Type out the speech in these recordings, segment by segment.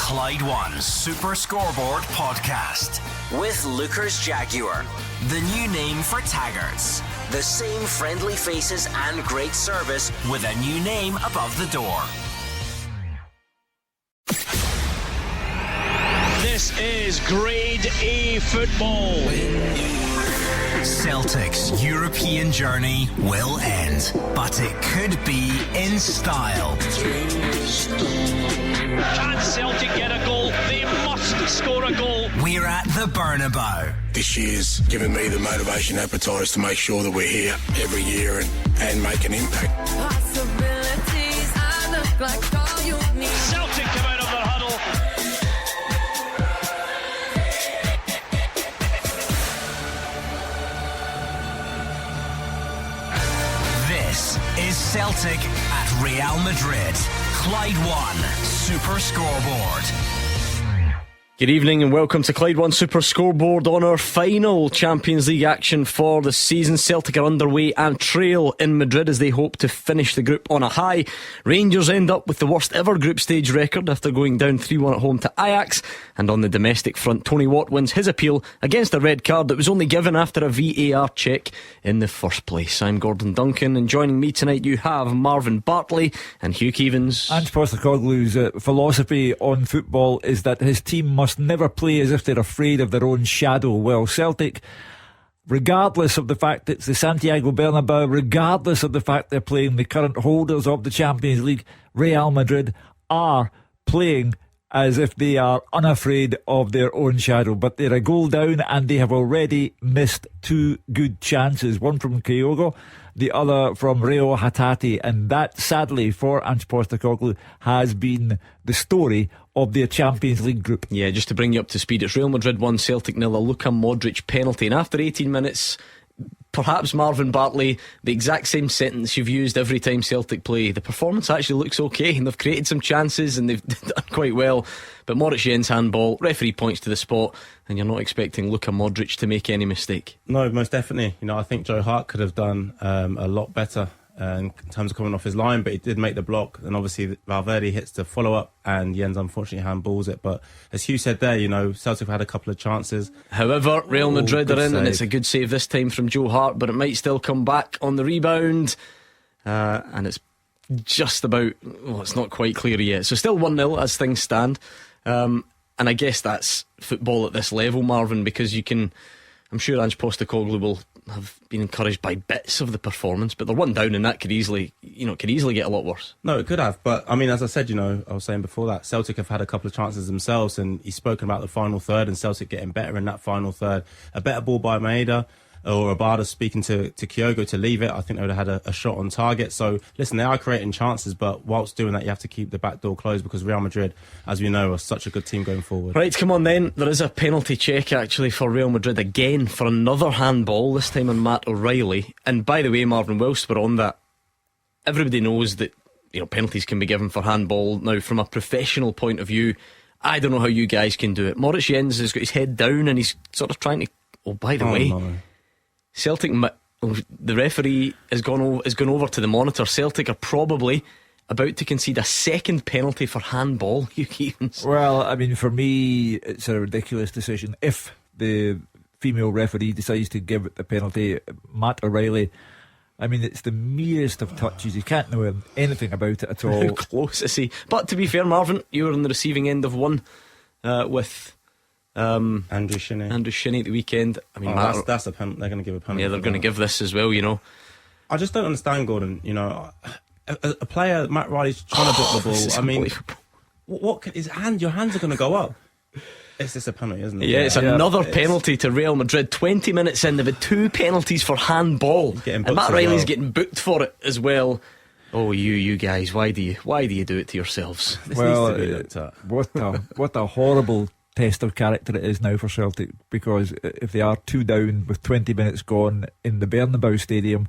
Clyde One Super Scoreboard Podcast with Lookers Jaguar, the new name for Taggarts. The same friendly faces and great service with a new name above the door. This is Grade A football. Celtic's European journey will end, but it could be in style. Can Celtic get a goal? They must score a goal. We're at the Bernabeu. This year's given me the motivation appetite to make sure that we're here every year and make an impact. Possibilities, I look like all you need. Celtic come out of their huddle. This is Celtic at Real Madrid. Clyde One Super Scoreboard. Good evening and welcome to Clyde One Super Scoreboard on our final Champions League action for the season. Celtic are underway and trail in Madrid as they hope to finish the group on a high. Rangers end up with the worst ever group stage record after going down 3-1 at home to Ajax. And on the domestic front, Tony Watt wins his appeal against a red card that was only given after a VAR check in the first place. I'm Gordon Duncan, and joining me tonight you have Marvin Bartley and Hugh Keevins. Ange Postecoglou's philosophy on football is that his team must never play as if they're afraid of their own shadow. Well, Celtic, regardless of the fact it's the Santiago Bernabeu, regardless of the fact they're playing the current holders of the Champions League, Real Madrid, are playing as if they are unafraid of their own shadow. But they're a goal down and they have already missed two good chances, one from Kyogo, the other from Reo Hatate, and that, sadly, for Ange Postecoglou, has been the story of their Champions League group. Yeah, just to bring you up to speed, it's Real Madrid 1, Celtic 0, a Luka Modric penalty, and after 18 minutes, perhaps Marvin Bartley, the exact same sentence you've used every time Celtic play. The performance actually looks okay, and they've created some chances and they've done quite well, but Moritz Jens handball, referee points to the spot, and you're not expecting Luka Modric to make any mistake. No, most definitely. You know, I think Joe Hart could have done a lot better in terms of coming off his line, but he did make the block, and obviously Valverde hits the follow-up and Jens unfortunately handballs it. But as Hugh said there, you know, Celtic have had a couple of chances. However, Real Madrid are in, save. and it's a good save this time from Joe Hart, but it might still come back on the rebound, and it's just about, well, it's not quite clear yet, so still 1-0 as things stand. And I guess that's football at this level, Marvin, because I'm sure Ange Postecoglou will have been encouraged by bits of the performance, but they're 1 down, and that could easily get a lot worse. No, it could have, but I mean, as I said, you know, I was saying before that Celtic have had a couple of chances themselves, and he's spoken about the final third and Celtic getting better in that final third. A better ball by Maeda or Abada speaking to Kyogo to leave it, I think they would have had a shot on target. So listen, they are creating chances, but whilst doing that you have to keep the back door closed, because Real Madrid, as we know, are such a good team going forward. Right, come on then, there is a penalty check actually for Real Madrid again for another handball, this time on Matt O'Reilly. And by the way, Marvin, whilst we're on that, everybody knows that, you know, penalties can be given for handball. Now, from a professional point of view, I don't know how you guys can do it. Moritz Jens has got his head down and he's sort of trying to, by the way, no. Celtic, the referee has gone over to the monitor. Celtic are probably about to concede a second penalty for handball. Hugh Keevins. Well, I mean, for me, it's a ridiculous decision. If the female referee decides to give the penalty, Matt O'Reilly, I mean, it's the merest of touches. You can't know anything about it at all. How close is he? But to be fair, Marvin, you were on the receiving end of one with Andrew Shinnie at the weekend. I mean, that's a penalty. They're going to give a penalty. Yeah, they're going to give this as well, you know. I just don't understand, Gordon. You know, a player, Matt Riley's trying to block the ball. I mean, your hands are going to go up. It's just a penalty, isn't it? Yeah, it's another penalty to Real Madrid. 20 minutes in, they've had 2 penalties for handball, and Matt Riley's getting booked for it as well. Oh, you guys, why do you do it to yourselves? Well, what a horrible test of character it is now for Celtic, because if they are 2 down with 20 minutes gone in the Bernabeu Stadium,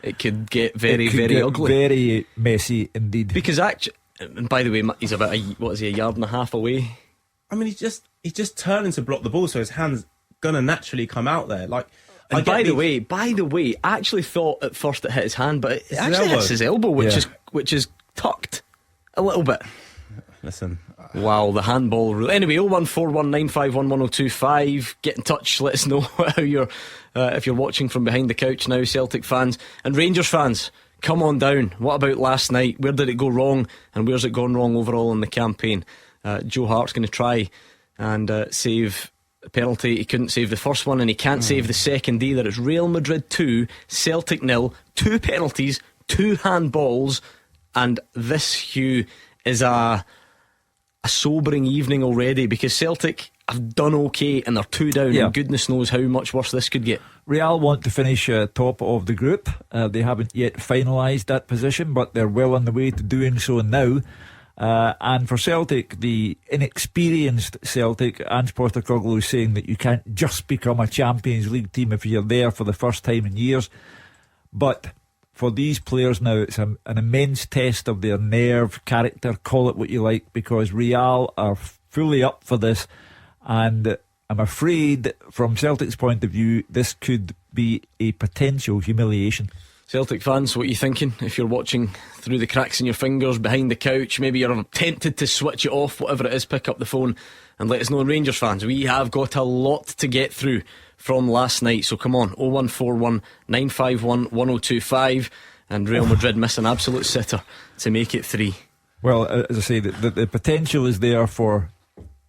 it could get very ugly, very messy indeed. Because actually, and by the way, he's about a yard and a half away. I mean, he's just turning to block the ball, so his hand's gonna naturally come out there. Like, and by the way, I actually thought at first it hit his hand, but it actually hits his elbow, which is tucked a little bit. Listen. Wow, the handball rule. Anyway, 01419511025. Get in touch. Let us know how you're, if you're watching from behind the couch now, Celtic fans and Rangers fans. Come on down. What about last night? Where did it go wrong, and where's it gone wrong overall in the campaign? Joe Hart's going to try and save a penalty. He couldn't save the first one, and he can't save the second either. It's Real Madrid 2, Celtic 0. 2 penalties, 2 handballs, and this, Hugh, is a sobering evening already, because Celtic have done okay and they're 2 down, and goodness knows how much worse this could get. Real want to finish top of the group. They haven't yet finalised that position, but they're well on the way to doing so now. And for Celtic, the inexperienced Celtic, Ange Postecoglou is saying that you can't just become a Champions League team if you're there for the first time in years. But for these players now, it's an immense test of their nerve, character, call it what you like, because Real are fully up for this. And I'm afraid, from Celtic's point of view, this could be a potential humiliation. Celtic fans, what are you thinking? If you're watching through the cracks in your fingers, behind the couch, maybe you're tempted to switch it off, whatever it is, pick up the phone and let us know. And Rangers fans, we have got a lot to get through from last night, so come on, 0141 951 1025. And Real Madrid miss an absolute sitter to make it 3. Well, as I say, the potential is there for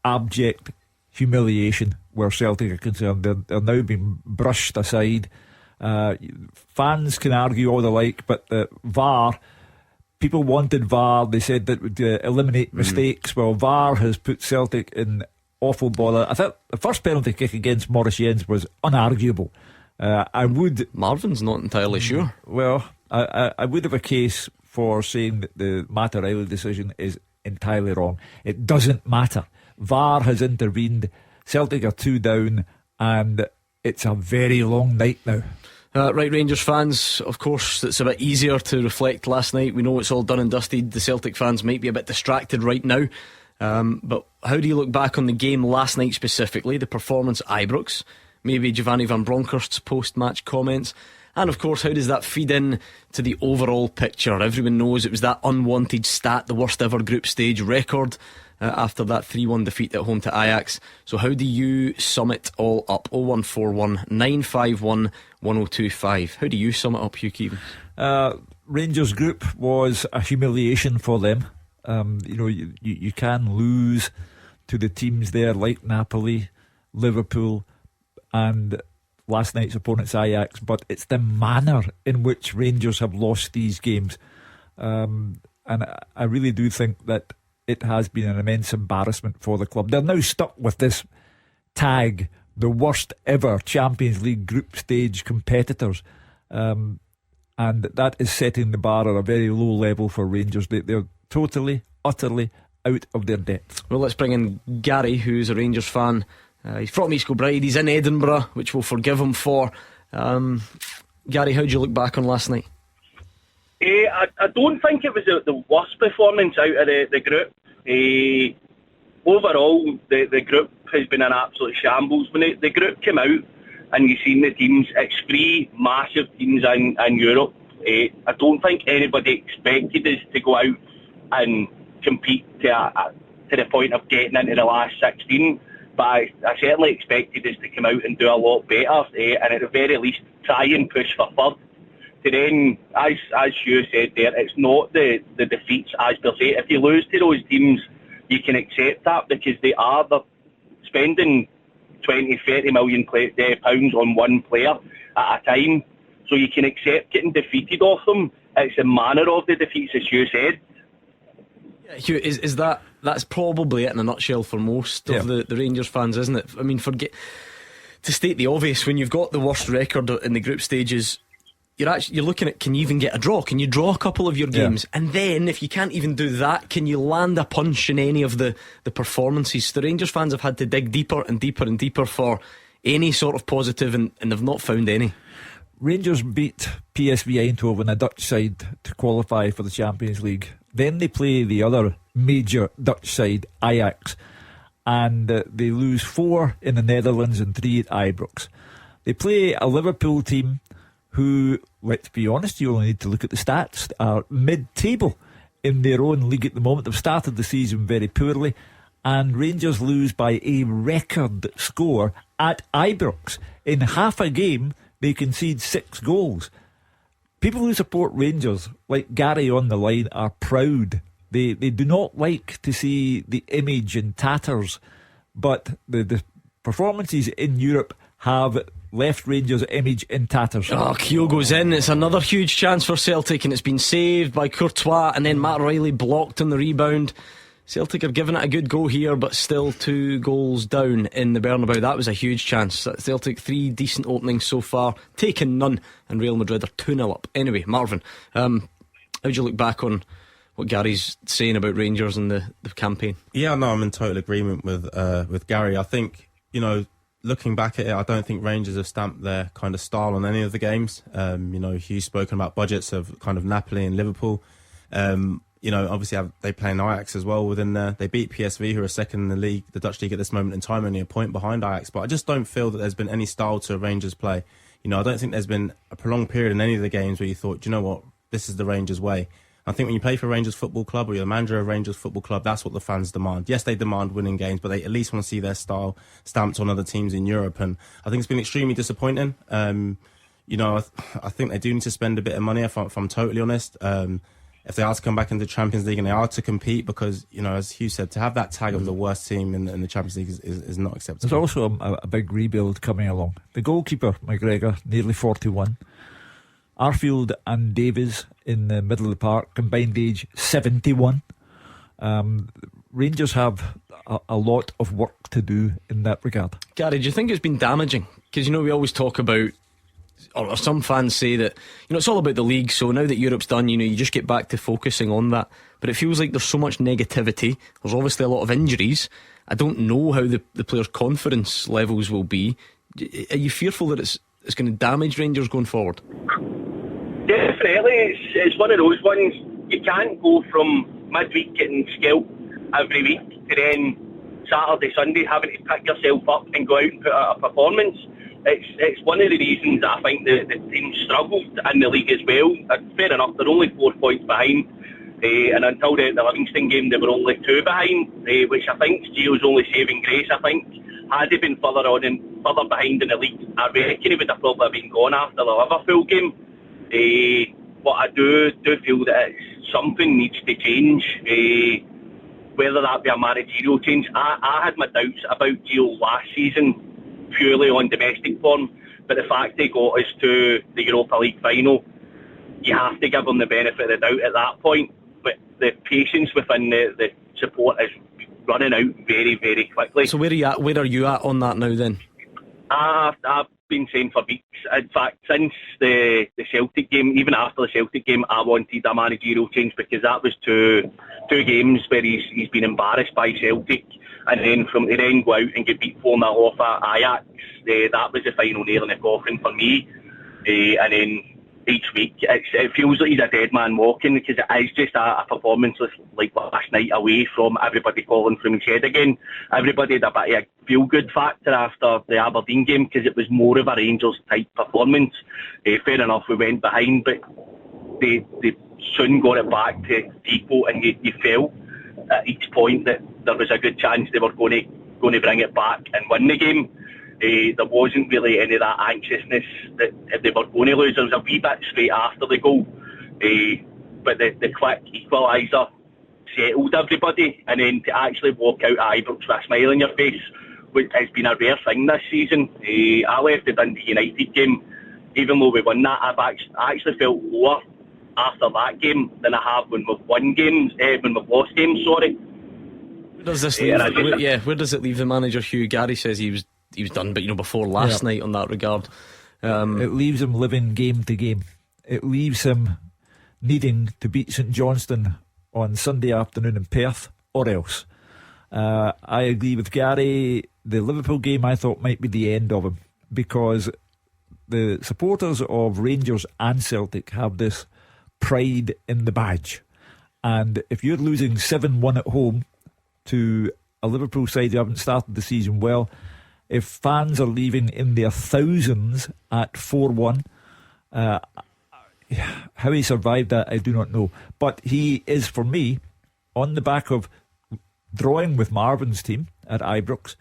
abject humiliation where Celtic are concerned. They're now being brushed aside. Fans can argue all they like, but the VAR, people wanted VAR. They said that would eliminate mistakes. Well, VAR has put Celtic in awful bother. I thought the first penalty kick against Maurice Jens was unarguable. Marvin's not entirely sure. Well, I would have a case for saying that the Mattarelli decision is entirely wrong. It doesn't matter. VAR has intervened. Celtic are 2 down, and it's a very long night now. Right, Rangers fans, of course, it's a bit easier to reflect last night. We know it's all done and dusted. The Celtic fans might be a bit distracted right now. But how do you look back on the game last night specifically? The performance at Ibrox, maybe Giovanni van Bronckhorst's post-match comments, and of course, how does that feed in to the overall picture? Everyone knows it was that unwanted stat, the worst ever group stage record, after that 3-1 defeat at home to Ajax. So how do you sum it all up? 0141 951 1025. How do you sum it up, Hugh Keevins? Rangers group was a humiliation for them. You can lose to the teams there like Napoli, Liverpool, and last night's opponents Ajax, but it's the manner in which Rangers have lost these games, and I really do think that it has been an immense embarrassment for the club. They're now stuck with this tag, the worst ever Champions League group stage competitors, and that is setting the bar at a very low level for Rangers. They're totally, utterly out of their depth. Well, let's bring in Gary, who's a Rangers fan. He's from East Kilbride. He's in Edinburgh, which we'll forgive him for. Gary, how do you look back on last night? I don't think it was the worst performance out of the group. Overall, the group has been an absolute shambles. When the group came out and you've seen the teams, it's 3 massive teams in Europe. I don't think anybody expected us to go out and compete to the point of getting into the last 16. But I certainly expected us to come out and do a lot better, and at the very least try and push for third. To then, as Hugh said there, it's not the defeats as per se. If you lose to those teams, you can accept that, because they're spending 20-30 million pounds on one player at a time, so you can accept getting defeated off them. It's the manner of the defeats, as Hugh said. Yeah, Hugh, is that's probably it in a nutshell for most of the Rangers fans, isn't it? I mean, to state the obvious, when you've got the worst record in the group stages, you're looking at, can you even get a draw? Can you draw a couple of your games? And then if you can't even do that, can you land a punch in any of the performances? The Rangers fans have had to dig deeper and deeper and deeper for any sort of positive, and they've not found any. Rangers beat PSV Eindhoven, a Dutch side, to qualify for the Champions League. Then they play the other major Dutch side, Ajax, and they lose 4 in the Netherlands and 3 at Ibrox. They play a Liverpool team who, let's be honest, you only need to look at the stats, are mid-table in their own league at the moment. They've started the season very poorly, and Rangers lose by a record score at Ibrox. In half a game, they concede 6 goals. People who support Rangers, like Gary on the line, are proud. They do not like to see the image in tatters, but the performances in Europe have left Rangers' image in tatters. Oh, Keogh goes in. It's another huge chance for Celtic, and it's been saved by Courtois, and then Matt Riley blocked on the rebound. Celtic are giving it a good go here, but still 2 goals down in the Bernabeu. That was a huge chance. Celtic 3 decent openings so far, taken none, and Real Madrid are 2-0 up. Anyway, Marvin, how do you look back on what Gary's saying about Rangers and the campaign? Yeah, no, I'm in total agreement with Gary. I think, looking back at it, I don't think Rangers have stamped their kind of style on any of the games. Hugh's spoken about budgets of kind of Napoli and Liverpool. Obviously they play an Ajax as well within there. They beat PSV, who are second in the league, the Dutch league at this moment in time, only a point behind Ajax. But I just don't feel that there's been any style to Rangers play. I don't think there's been a prolonged period in any of the games where you thought, do you know what, this is the Rangers way. I think when you play for Rangers Football Club, or you're the manager of Rangers Football Club, that's what the fans demand. Yes, they demand winning games, but they at least want to see their style stamped on other teams in Europe. And I think it's been extremely disappointing. I think they do need to spend a bit of money, if I'm totally honest. If they are to come back into the Champions League and they are to compete, because, as Hugh said, to have that tag of the worst team in the Champions League is not acceptable. There's also a big rebuild coming along. The goalkeeper, McGregor, nearly 41. Arfield and Davies in the middle of the park, combined age 71. Rangers have a lot of work to do in that regard. Gary, do you think it's been damaging? Because, we always talk about, or some fans say that, it's all about the league, so now that Europe's done, you just get back to focusing on that. But it feels like there's so much negativity. There's obviously a lot of injuries. I don't know how the players' confidence levels will be. Are you fearful that it's going to damage Rangers going forward? Definitely. It's one of those ones. You can't go from midweek getting scalped every week to then Saturday, Sunday having to pick yourself up and go out and put out a performance. It's one of the reasons that I think the team struggled in the league as well. Fair enough, they're only 4 points behind, and until the Livingston game they were only 2 behind, which I think Gio's only saving grace. I think had he been further behind in the league, I reckon he would have probably been gone after the Liverpool game. But I do feel that something needs to change, whether that be a managerial change. I had my doubts about Gio last season, purely on domestic form, but the fact they got us to the Europa League final, you have to give them the benefit of the doubt at that point. But the patience within the support is running out very, very quickly. So where are you at on that now then? I've been saying for weeks. In fact, since the Celtic game, even after the Celtic game, I wanted a managerial change, because that was two games where he's been embarrassed by Celtic, and then from the then go out and get beat 4-0 off at Ajax. That was the final nail in the coffin for me. And then each week it feels like he's a dead man walking, because it is just a performance like last night, away from everybody calling from his head again. Everybody had a bit of a feel-good factor after the Aberdeen game, because it was more of a Rangers type performance. Fair enough, we went behind, but they soon got it back to equal, and you felt at each point that there was a good chance they were going to bring it back and win the game. There wasn't really any of that anxiousness that if they were going to lose. There was a wee bit straight after the goal, but the quick equaliser settled everybody, and then to actually walk out at Ibrox with a smile on your face, which has been a rare thing this season. I left the Dundee United game, even though we won that, I actually felt lower after that game than I have when we've won games, when we've lost games. Sorry. Where does this leave? Where does it leave the manager, Hugh? Gary says he was done, but before last night on that regard, it leaves him living game to game. It leaves him needing to beat St Johnstone on Sunday afternoon in Perth, or else. I agree with Gary. The Liverpool game I thought might be the end of him, because the supporters of Rangers and Celtic have this pride in the badge, and if you're losing 7-1 at home to a Liverpool side who haven't started the season well, if fans are leaving in their thousands at 4-1, how he survived that, I do not know. But he is, for me, on the back of drawing with Marvin's team at Ibrox,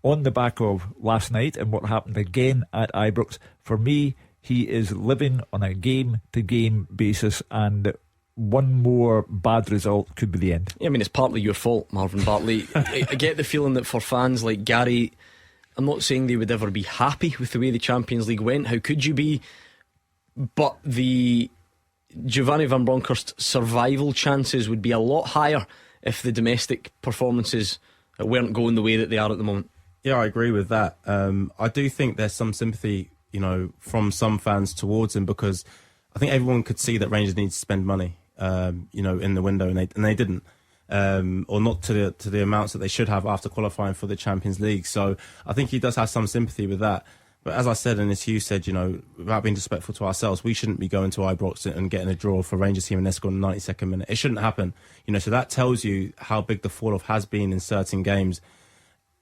on the back of last night and what happened again at Ibrox, for me, he is living on a game-to-game basis, and one more bad result could be the end. Yeah, I mean, it's partly your fault, Marvin Bartley. I get the feeling that for fans like Gary, I'm not saying they would ever be happy with the way the Champions League went. How could you be? But the Giovanni Van Bronckhorst survival chances would be a lot higher if the domestic performances weren't going the way that they are at the moment. Yeah, I agree with that. I do think there's some sympathy, from some fans towards him, because I think everyone could see that Rangers need to spend money, in the window, and they didn't, or not to the amounts that they should have after qualifying for the Champions League. So I think he does have some sympathy with that. But as I said, and as Hugh said, without being disrespectful to ourselves, we shouldn't be going to Ibrox and getting a draw for Rangers team and they're scoring in the 92nd minute. It shouldn't happen. So that tells you how big the fall off has been in certain games.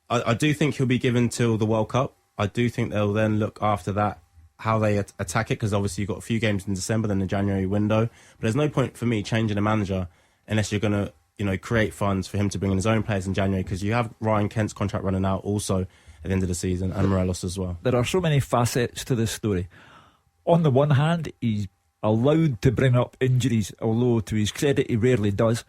I do think he'll be given till the World Cup. I do think they'll then look after that how they attack it, because obviously you've got a few games in December, then the January window. But there's no point for me changing a manager unless you're going to create funds for him to bring in his own players in January, because you have Ryan Kent's contract running out also at the end of the season, and Morelos as well. There are so many facets to this story. On the one hand, he's allowed to bring up injuries, although to his credit he rarely does,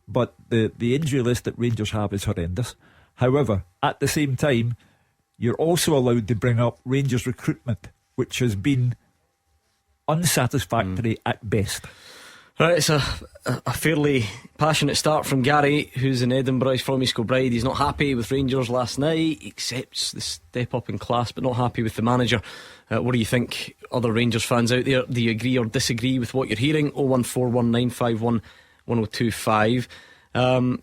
but the injury list that Rangers have is horrendous. However, at the same time, you're also allowed to bring up Rangers recruitment, which has been unsatisfactory at best. Right, it's a fairly passionate start from Gary, who's in Edinburgh. He's from East Kilbride. He's not happy with Rangers last night. He accepts the step up in class, but not happy with the manager. What do you think, other Rangers fans out there? Do you agree or disagree with what you're hearing? 01419511025.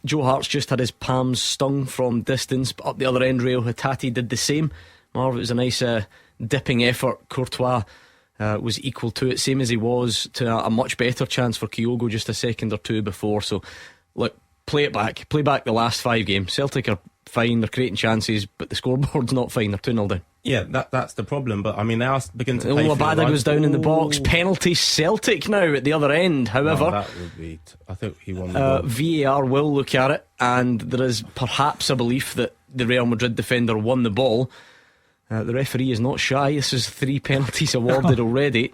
Joe Hart's just had his palms stung from distance, but up the other end, Rayo Hattati did the same. Marv, it was a nice dipping effort. Courtois was equal to it, same as he was to a much better chance for Kyogo just a second or two before. So look, play back the last 5 games. Celtic are fine, they're creating chances, but the scoreboard's not fine. They're 2-0 down. Yeah, that's the problem. But I mean, they are beginning to play. Labada goes down in the box. Penalty Celtic now at the other end. However, that would be. I think he won the VAR will look at it, and there is perhaps a belief that the Real Madrid defender won the ball. The referee is not shy. This is 3 penalties awarded already.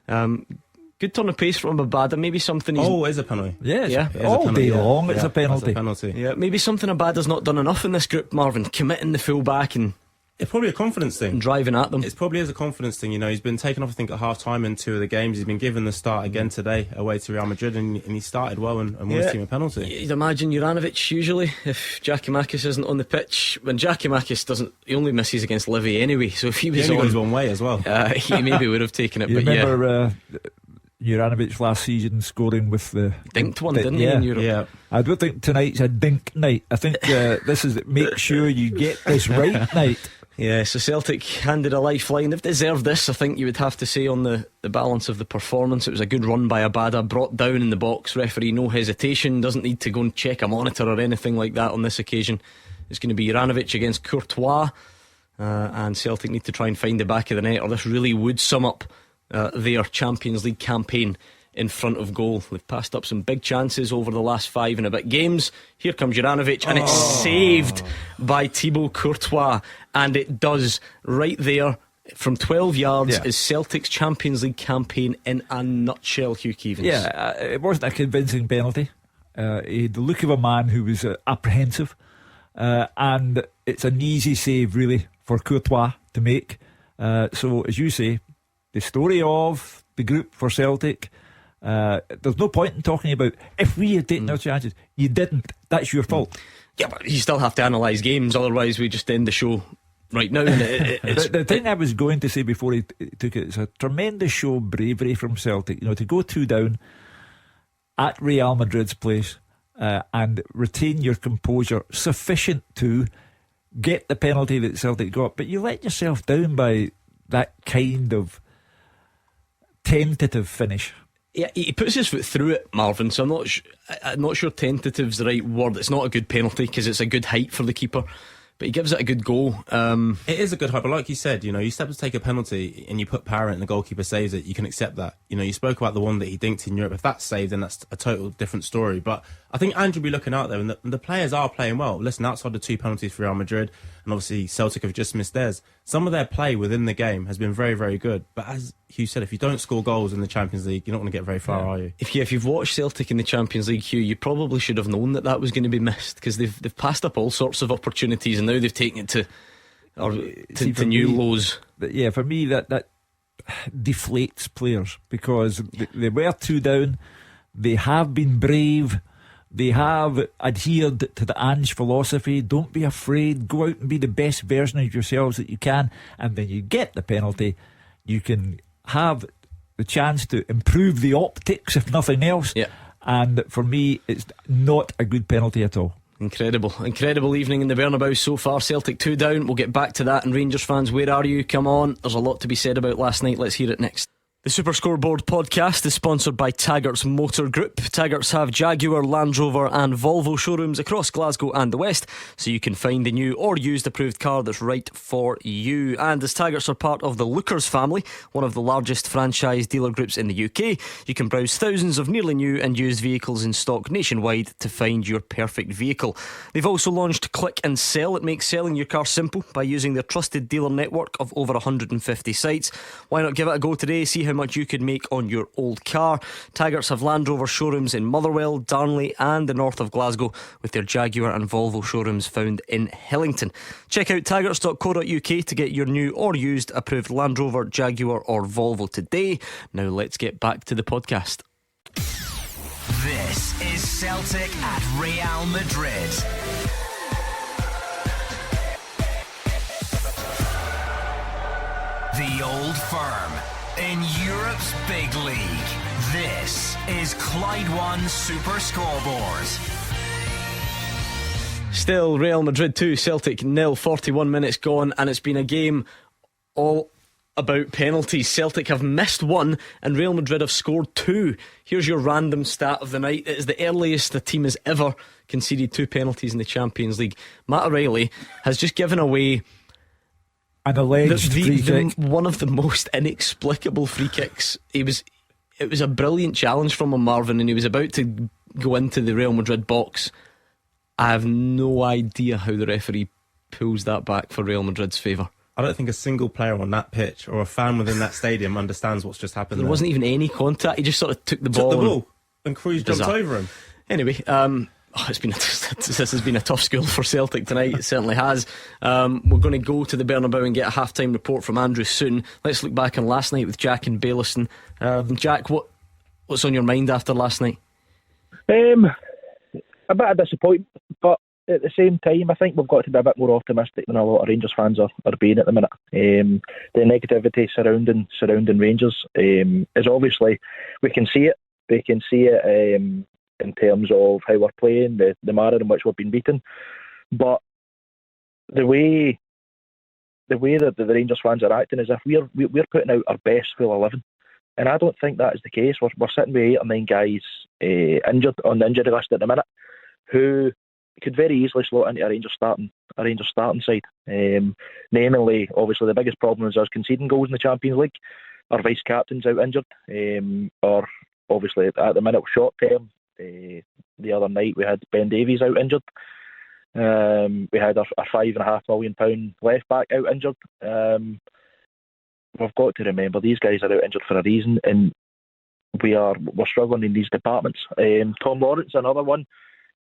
Good turn of pace from Abada. Maybe something he's... Oh, it is a penalty. Yeah. All day long it's a penalty. Yeah, maybe something Abada's not done enough in this group, Marvin. Committing the full back and... It's probably a confidence thing. And driving at them. It probably is a confidence thing. He's been taken off, I think, at half time in 2 of the games. He's been given the start again today away to Real Madrid, and he started well and won his team a penalty. You'd imagine Juranovic usually, if Giacomakis isn't on the pitch. When Giacomakis doesn't, he only misses against Livy anyway. So if he was only goes one way as well. He maybe would have taken it. You but remember Juranovic last season scoring with the dinked one, didn't he, in Europe? Yeah. I don't think tonight's a dink night. I think this is make sure you get this right night. Yeah, so Celtic handed a lifeline. They've deserved this, I think you would have to say, on the balance of the performance. It was a good run by Abada, brought down in the box. Referee, no hesitation, doesn't need to go and check a monitor or anything like that on this occasion. It's going to be Juranovic against Courtois, and Celtic need to try and find the back of the net, or this really would sum up their Champions League campaign in front of goal. They've passed up some big chances over the last 5 and a bit games. Here comes Juranovic, and it's saved by Thibaut Courtois, and it does right there from 12 yards is Celtic's Champions League campaign in a nutshell. Hugh Keevins. Yeah, it wasn't a convincing penalty. He had the look of a man who was apprehensive, and it's an easy save really for Courtois to make. So as you say, the story of the group for Celtic, there's no point in talking about if we had taken our chances. You didn't. That's your fault. Yeah, but you still have to analyse games, otherwise we just end the show right now. The thing I was going to say before he took it, it's a tremendous show of bravery from Celtic, to go 2 down at Real Madrid's place and retain your composure sufficient to get the penalty that Celtic got. But you let yourself down by that kind of tentative finish. Yeah, he puts his foot through it, Marvin, so I'm not sure tentative's the right word. It's not a good penalty because it's a good height for the keeper, but he gives it a good go. It is a good height, but like you said, you step to take a penalty and you put power in it and the goalkeeper saves it, you can accept that. You spoke about the one that he dinked in Europe. If that's saved, then that's a total different story. But I think Andrew will be looking out there, and the players are playing well. Listen, outside the 2 penalties for Real Madrid, and obviously Celtic have just missed theirs, some of their play within the game has been very, very good. But as Hugh said, if you don't score goals in the Champions League, you're not going to get very far, are you? If you've watched Celtic in the Champions League, Hugh, you probably should have known that was going to be missed, because they've passed up all sorts of opportunities, and now they've taken it to new lows. Yeah, for me that deflates players, because they were 2 down. They have been brave. They have adhered to the Ange philosophy. Don't be afraid. Go out and be the best version of yourselves that you can. And then you get the penalty. You can have the chance to improve the optics, if nothing else. Yeah. And for me, it's not a good penalty at all. Incredible evening in the Bernabeu so far. Celtic 2 down. We'll get back to that. And Rangers fans, where are you? Come on, there's a lot to be said about last night. Let's hear it next. The Super Scoreboard podcast is sponsored by Taggart's Motor Group. Taggart's have Jaguar, Land Rover and Volvo showrooms across Glasgow and the West, so you can find the new or used approved car that's right for you. And as Taggart's are part of the Lookers family, one of the largest franchise dealer groups in the UK, you can browse thousands of nearly new and used vehicles in stock nationwide to find your perfect vehicle. They've also launched Click and Sell. It makes selling your car simple by using their trusted dealer network of over 150 sites. Why not give it a go today? See how much you could make on your old car. Taggart's have Land Rover showrooms in Motherwell, Darnley and the north of Glasgow, with their Jaguar and Volvo showrooms found in Hillington. Check out taggarts.co.uk to get your new or used approved Land Rover, Jaguar or Volvo today. Now let's get back to the podcast. This is Celtic at Real Madrid. The Old Firm in Europe's big league. This is Clyde One Super Scoreboard. Still Real Madrid 2, Celtic 0, 41 minutes gone, and it's been a game all about penalties. Celtic have missed 1 and Real Madrid have scored 2. Here's your random stat of the night. It is the earliest the team has ever conceded 2 penalties in the Champions League. Matt O'Reilly has just given away an alleged free kick, one of the most inexplicable free kicks. It was a brilliant challenge from him, Marvin, and he was about to go into the Real Madrid box. I have no idea how the referee pulls that back for Real Madrid's favour. I don't think a single player on that pitch or a fan within that stadium understands what's just happened. There wasn't even any contact. He just sort of took the ball and Cruz jumped over him. Anyway, this has been a tough school for Celtic tonight. It certainly has. We're going to go to the Bernabeu and get a half-time report from Andrew soon. Let's look back on last night with Jack and Bayliston. Jack, what's on your mind after last night? A bit of disappointment, but at the same time, I think we've got to be a bit more optimistic than a lot of Rangers fans are being at the minute. The negativity surrounding Rangers is obviously, we can see it. We can see it in terms of how we're playing, the manner in which we've been beaten. But the way that the Rangers fans are acting is if we're putting out our best full 11. And I don't think that is the case. We're sitting with 8 or 9 guys injured on the injury list at the minute who could very easily slot into a Rangers starting side. Namely, obviously, the biggest problem is us conceding goals in the Champions League. Our vice captain's out injured, or obviously at the minute short term. The other night we had Ben Davies out injured. We had our £5.5 million left back out injured. We've got to remember these guys are out injured for a reason, and we're struggling in these departments. Tom Lawrence, another one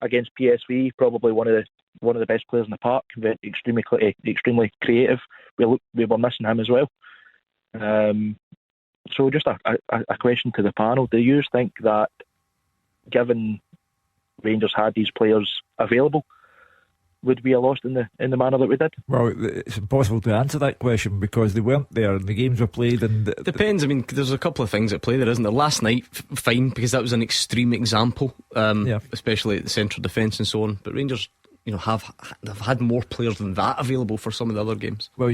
against PSV, probably one of the best players in the park. Extremely creative. We were missing him as well. So just a question to the panel: do you think that, given Rangers had these players available, would we have lost in the manner that we did? Well, it's impossible to answer that question because they weren't there and the games were played. And depends. I mean, there's a couple of things at play there, isn't there? Last night, fine, because that was an extreme example, especially at the central defence and so on. But Rangers, have had more players than that available for some of the other games. Well,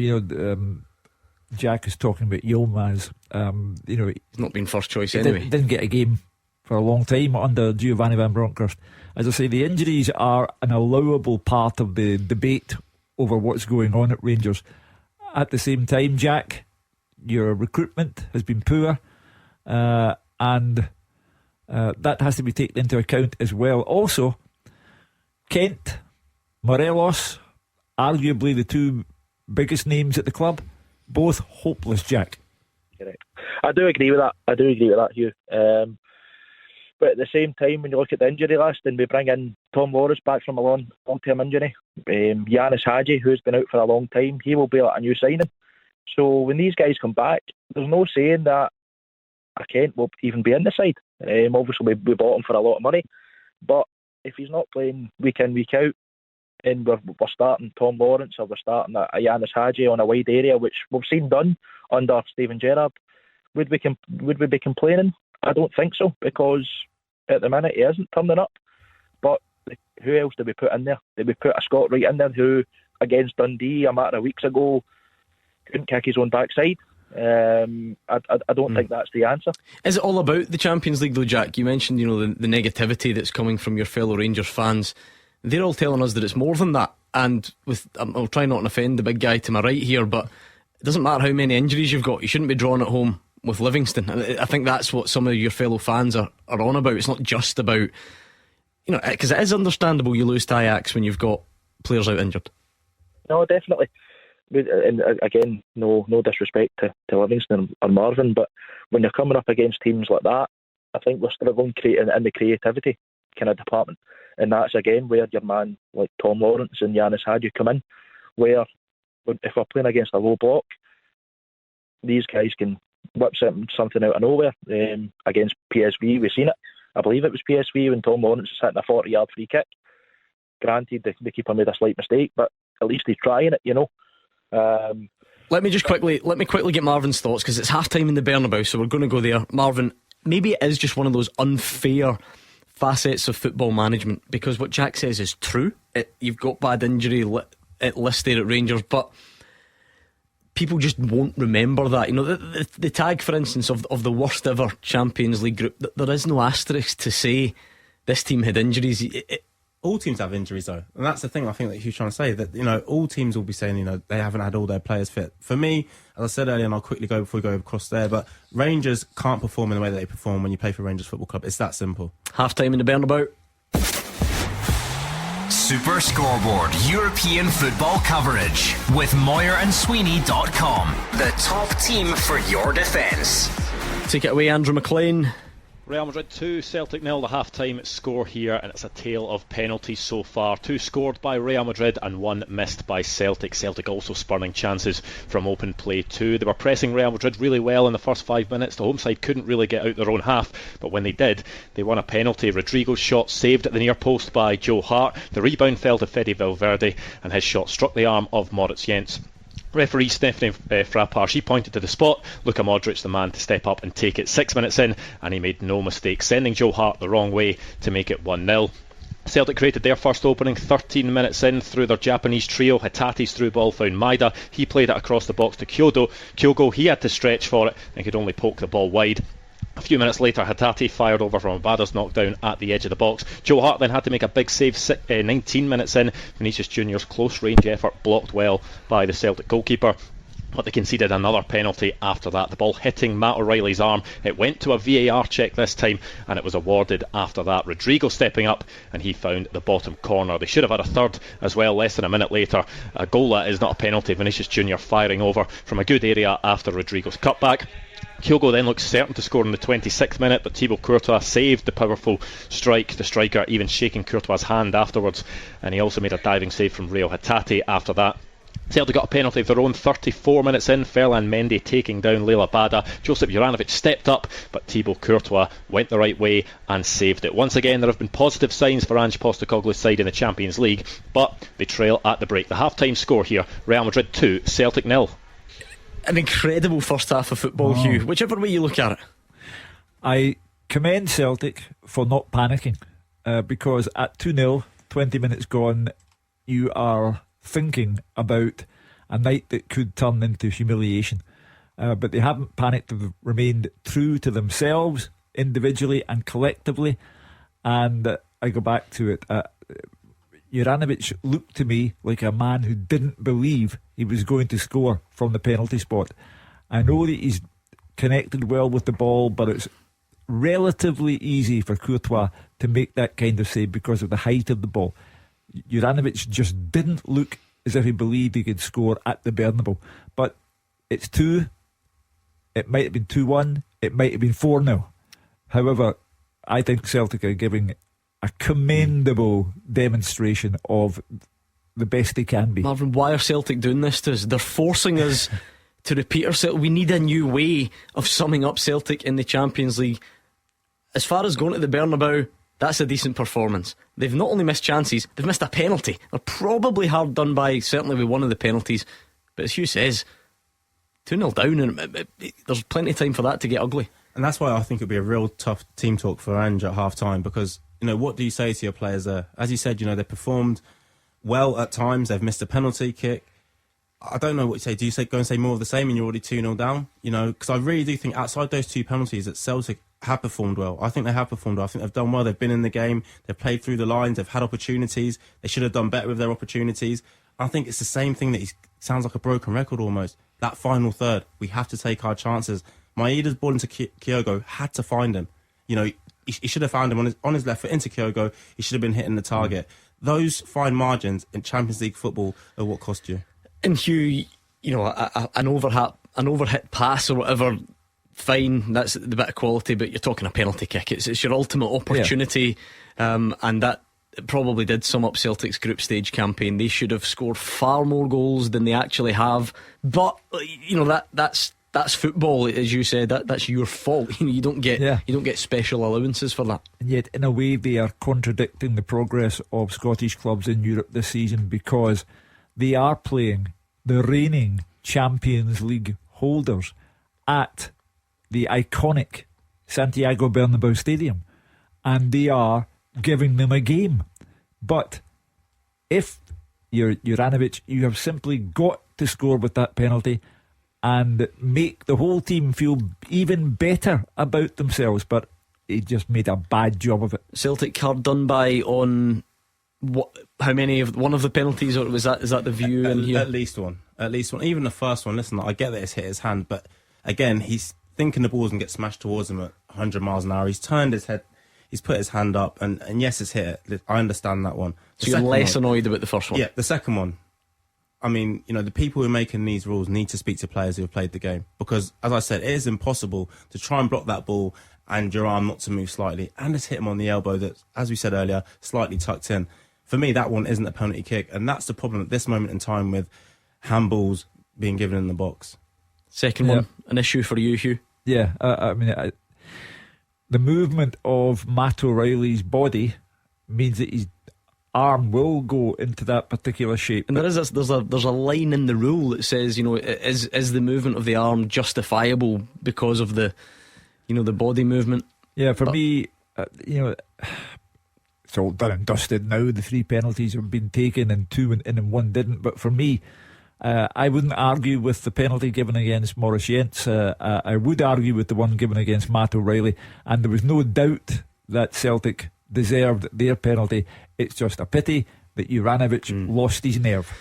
Jack is talking about Yilmaz. He's not been first choice anyway. Didn't get a game for a long time under Giovanni Van Bronckhorst. As I say, the injuries are an allowable part of the debate over what's going on at Rangers. At the same time, Jack, your recruitment has been poor, and that has to be taken into account as well. Also, Kent, Morelos, arguably the two biggest names at the club, both hopeless, Jack. Correct. I do agree with that, Hugh. But at the same time, when you look at the injury list and we bring in Tom Lawrence back from a long-term injury, Yanis Hadji, who's been out for a long time, he will be like a new signing. So when these guys come back, there's no saying that a Kent will even be in the side. Obviously, we bought him for a lot of money, but if he's not playing week in, week out, and we're starting Tom Lawrence or we're starting a Yanis Hadji on a wide area, which we've seen done under Steven Gerrard, would we be complaining? I don't think so, because at the minute he isn't turning up. But who else did we put in there? Did we put a Scott Wright in there who, against Dundee a matter of weeks ago, couldn't kick his own backside? I don't think that's the answer. Is it all about the Champions League though, Jack? You mentioned, the negativity that's coming from your fellow Rangers fans. They're all telling us that it's more than that. And I'll try not to offend the big guy to my right here, but it doesn't matter how many injuries you've got, you shouldn't be drawn at home with Livingston. I think that's what some of your fellow fans are on about. It's not just about, because it is understandable you lose to Ajax when you've got players out injured. No, definitely. And again, no disrespect to Livingston or Marvin, but when you're coming up against teams like that, I think we're struggling in the creativity kind of department. And that's again where your man like Tom Lawrence and Yanis Hadji come in, where if we're playing against a low block, these guys can whip something out of nowhere. Against PSV, we've seen it. I believe it was PSV when Tom Lawrence was hitting a 40-yard free kick. Granted, the keeper made a slight mistake, but at least he's trying it, Let me quickly get Marvin's thoughts, because it's half time in the Bernabeu, so we're going to go there. Marvin, maybe it is just one of those unfair facets of football management, because what Jack says is true. You've got bad injury listed at Rangers, but people just won't remember that. The tag, for instance, of the worst ever Champions League group, there is no asterisk to say this team had injuries. All teams have injuries though, and that's the thing I think that Hugh's trying to say, that all teams will be saying they haven't had all their players fit. For me, as I said earlier, and I'll quickly go before we go across there, but Rangers can't perform in the way that they perform when you play for Rangers Football Club. It's that simple. Half time in the Bernabeu. Super Scoreboard European football coverage with MoyerandSweeney.com, the top team for your defence. Take it away, Andrew McLean. Real Madrid 2, Celtic 0, the half-time score here, and it's a tale of penalties so far. 2 scored by Real Madrid and 1 missed by Celtic. Celtic also spurning chances from open play too. They were pressing Real Madrid really well in the first 5 minutes. The home side couldn't really get out their own half, but when they did, they won a penalty. Rodrigo's shot saved at the near post by Joe Hart. The rebound fell to Fede Valverde, and his shot struck the arm of Moritz Jens. Referee Stephanie Frappard, she pointed to the spot. Luka Modric, the man to step up and take it. 6 minutes in, and he made no mistake, sending Joe Hart the wrong way to make it 1-0. Celtic created their first opening 13 minutes in through their Japanese trio. Hitate's through ball found Maida. He played it across the box to Kyogo, he had to stretch for it and could only poke the ball wide. A few minutes later, Hitate fired over from a batters knockdown at the edge of the box. Joe Hart then had to make a big save 19 minutes in. Vinicius Junior's close range effort blocked well by the Celtic goalkeeper, but they conceded another penalty after that. The ball hitting Matt O'Reilly's arm. It went to a VAR check this time, and it was awarded after that. Rodrigo stepping up, and he found the bottom corner. They should have had a third as well less than a minute later. A goal that is not a penalty. Vinicius Junior firing over from a good area after Rodrigo's cutback. Kyogo then looked certain to score in the 26th minute, but Thibaut Courtois saved the powerful strike. The striker even shaking Courtois' hand afterwards, and he also made a diving save from Rio Hitate after that. Celtic got a penalty of their own 34 minutes in. Ferland Mendy taking down Leila Bada. Josip Juranovic stepped up, but Thibaut Courtois went the right way and saved it. Once again, there have been positive signs for Ange Postecoglou's side in the Champions League, but they trail at the break. The half-time score here, Real Madrid 2, Celtic 0. An incredible first half of football, Hugh, whichever way you look at it. I commend Celtic for not panicking, because at 2-0, 20 minutes gone, you are thinking about a night that could turn into humiliation. But they haven't panicked. They've remained true to themselves individually and collectively. And I go back to it. Juranovic looked to me like a man who didn't believe he was going to score from the penalty spot. I know that he's connected well with the ball, but it's relatively easy for Courtois to make that kind of save because of the height of the ball. Juranovic just didn't look as if he believed he could score at the Bernabeu. But it's 2, it might have been 2-1, it might have been 4-0. However, I think Celtic are giving a commendable demonstration of the best they can be. Marvin, why are Celtic doing this to us? They're forcing us to repeat ourselves. We need a new way of summing up Celtic in the Champions League. As far as going to the Bernabeu, that's a decent performance. They've not only missed chances, they've missed a penalty. They're probably hard done by, certainly with one of the penalties. But as Hugh says, 2-0 down, and there's plenty of time for that to get ugly. And that's why I think it'd be a real tough team talk for Ange at half time, because, you know, what do you say to your players there? As you said, you know, they performed well at times, they've missed a penalty kick. I don't know what you say. Do you go and say more of the same and you're already 2-0 down? You know, because I really do think outside those 2 penalties that Celtic have performed well. I think they have performed well. I think they've done well. They've been in the game. They've played through the lines. They've had opportunities. They should have done better with their opportunities. I think it's the same thing that sounds like a broken record almost. That final third, we have to take our chances. Maeda's ball into Kyogo, had to find him. You know, he should have found him on his left foot into Kyogo. He should have been hitting the target. Those fine margins in Champions League football are what cost you. And Hugh, you know, an overhit pass or whatever, fine, that's the bit of quality, but you're talking a penalty kick. It's your ultimate opportunity, and that probably did sum up Celtic's group stage campaign. They should have scored far more goals than they actually have. But you know, that's football, as you said. That's your fault. You know, you don't get special allowances for that. And yet, in a way, they are contradicting the progress of Scottish clubs in Europe this season, because they are playing the reigning Champions League holders at the iconic Santiago Bernabeu Stadium, and they are giving them a game. But if you're Juranovic, you have simply got to score with that penalty and make the whole team feel even better about themselves. But he just made a bad job of it. Celtic hard done by on how many of one of the penalties, or is that the view in here? At least one. Even the first one. Listen, I get that it's hit his hand, but again, he's thinking the ball's going to get smashed towards him at 100 miles an hour. He's turned his head, he's put his hand up, and yes, it's hit. I understand that one. So you're less annoyed about the first one? Yeah, the second one. I mean, you know, the people who are making these rules need to speak to players who have played the game, because, as I said, it is impossible to try and block that ball and your arm not to move slightly, and just hit him on the elbow that, as we said earlier, slightly tucked in. For me, that one isn't a penalty kick, and that's the problem at this moment in time with handballs being given in the box. Second one, an issue for you, Hugh? Yeah, the movement of Matt O'Reilly's body means that his arm will go into that particular shape. And there's a line in the rule that says, you know, is the movement of the arm justifiable because of the body movement? Yeah, for me, it's all done and dusted now. The 3 penalties have been taken and 2 went in and 1 didn't. But for me, I wouldn't argue with the penalty given against Maurice Jens. I would argue with the one given against Matt O'Reilly, and there was no doubt that Celtic deserved their penalty. It's just a pity that Juranovic lost his nerve.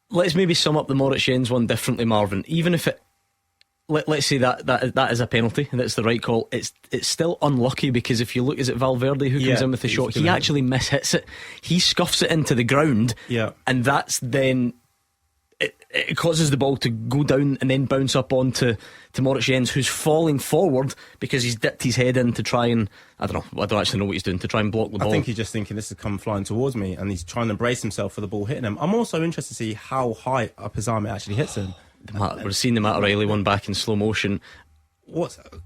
Let's maybe sum up the Maurice Jens one differently, Marvin. Even if let's say that is a penalty and that's the right call, it's still unlucky, because if you look, is it Valverde who comes in with the shot? He actually mishits it. He scuffs it into the ground, and that's then it causes the ball to go down and then bounce up onto Maurice Jens, who's falling forward because he's dipped his head in to try and, I don't actually know what he's doing, to try and block the ball. I think he's just thinking this has come flying towards me, and he's trying to brace himself for the ball hitting him. I'm also interested to see how high up his arm it actually hits him. We're seeing the Matt O'Reilly one back in slow motion.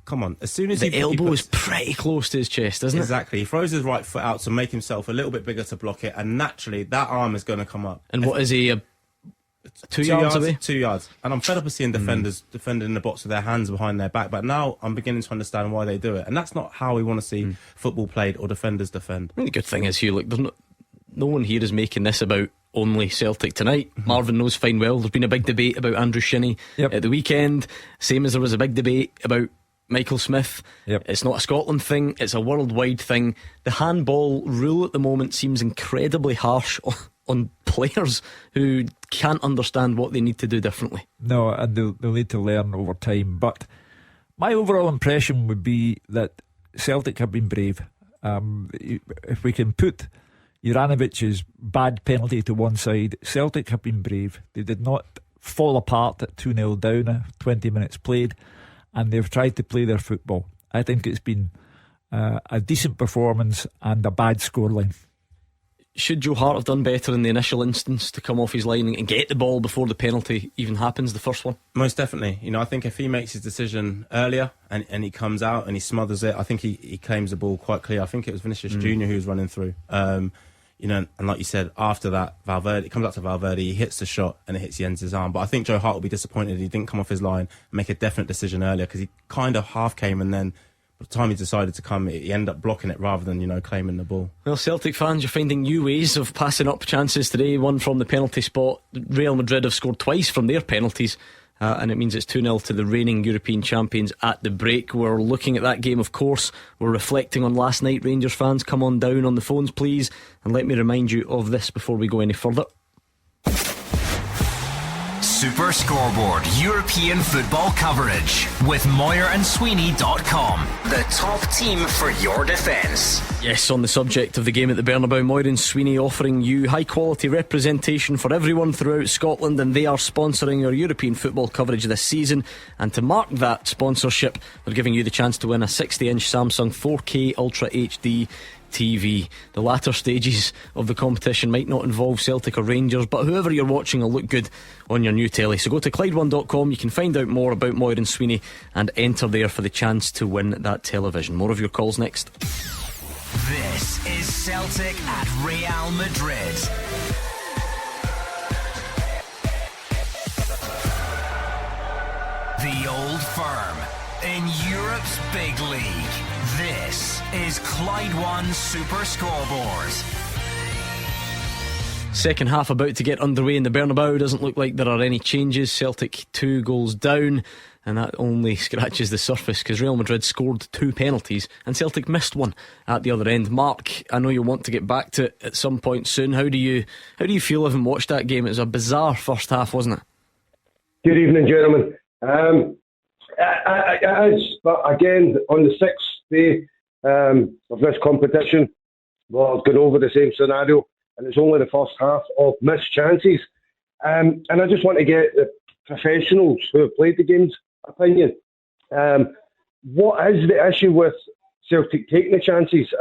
Come on, as soon as the elbow is pretty close to his chest, isn't it? Exactly. He throws his right foot out to make himself a little bit bigger to block it, and naturally that arm is going to come up. And what is he, 2 yards away? 2 yards. And I'm fed up of seeing defenders defending the box with their hands behind their back, but now I'm beginning to understand why they do it, and that's not how we want to see football played or defenders defend. I mean, the good thing is, Hugh, look, there's no one here is making this about only Celtic tonight. Marvin knows fine well there's been a big debate about Andrew Shinnie at the weekend, same as there was a big debate about Michael Smith. Yep. It's not a Scotland thing, it's a worldwide thing. The handball rule at the moment seems incredibly harsh on players who can't understand what they need to do differently. No, and they'll need to learn over time. But my overall impression would be that Celtic have been brave. If we can put Juranovic's bad penalty to one side, Celtic have been brave. They did not fall apart at 2-0 down, 20 minutes played, and they've tried to play their football. I think it's been a decent performance and a bad scoreline. Should Joe Hart have done better in the initial instance to come off his line and get the ball before the penalty even happens, the first one? Most definitely. I think if he makes his decision earlier and he comes out and he smothers it, I think he claims the ball quite clear. I think it was Vinicius Junior who was running through. And like you said, after that, Valverde, it comes up to Valverde, he hits the shot and it hits Jens' arm. But I think Joe Hart will be disappointed he didn't come off his line and make a definite decision earlier, because he kind of half came, and then by the time he decided to come, he ended up blocking it rather than, claiming the ball. Well, Celtic fans, you're finding new ways of passing up chances today. One from the penalty spot. Real Madrid have scored twice from their penalties, and it means it's 2-0 to the reigning European champions at the break. We're looking at that game, of course. We're reflecting on last night. Rangers fans, come on down on the phones, please, and let me remind you of this before we go any further. Super Scoreboard European football coverage with MoyerandSweeney.com. The top team for your defence. Yes, on the subject of the game at the Bernabeu, Moyer and Sweeney offering you high quality representation for everyone throughout Scotland, and they are sponsoring our European football coverage this season. And to mark that sponsorship, they're giving you the chance to win a 60-inch Samsung 4K Ultra HD TV. The latter stages of the competition might not involve Celtic or Rangers, but whoever you're watching will look good on your new telly. So go to Clyde1.com, you can find out more about Moyer and Sweeney and enter there for the chance to win that television. More of your calls next. This is Celtic at Real Madrid. The Old Firm in Europe's big league. This is Clyde One Super Scoreboard. Second half about to get underway in the Bernabeu. Doesn't look like there are any changes. Celtic 2 goals down, and that only scratches the surface because Real Madrid scored 2 penalties and Celtic missed one at the other end. Mark, I know you'll want to get back to it at some point soon. How do you feel having watched that game? It was a bizarre first half, wasn't it? Good evening, gentlemen. It is, but again, on the 6th day of this competition, we're going over the same scenario, and it's only the first half of missed chances. And I just want to get the professionals who have played the game's opinion. What is the issue with Celtic taking the chances?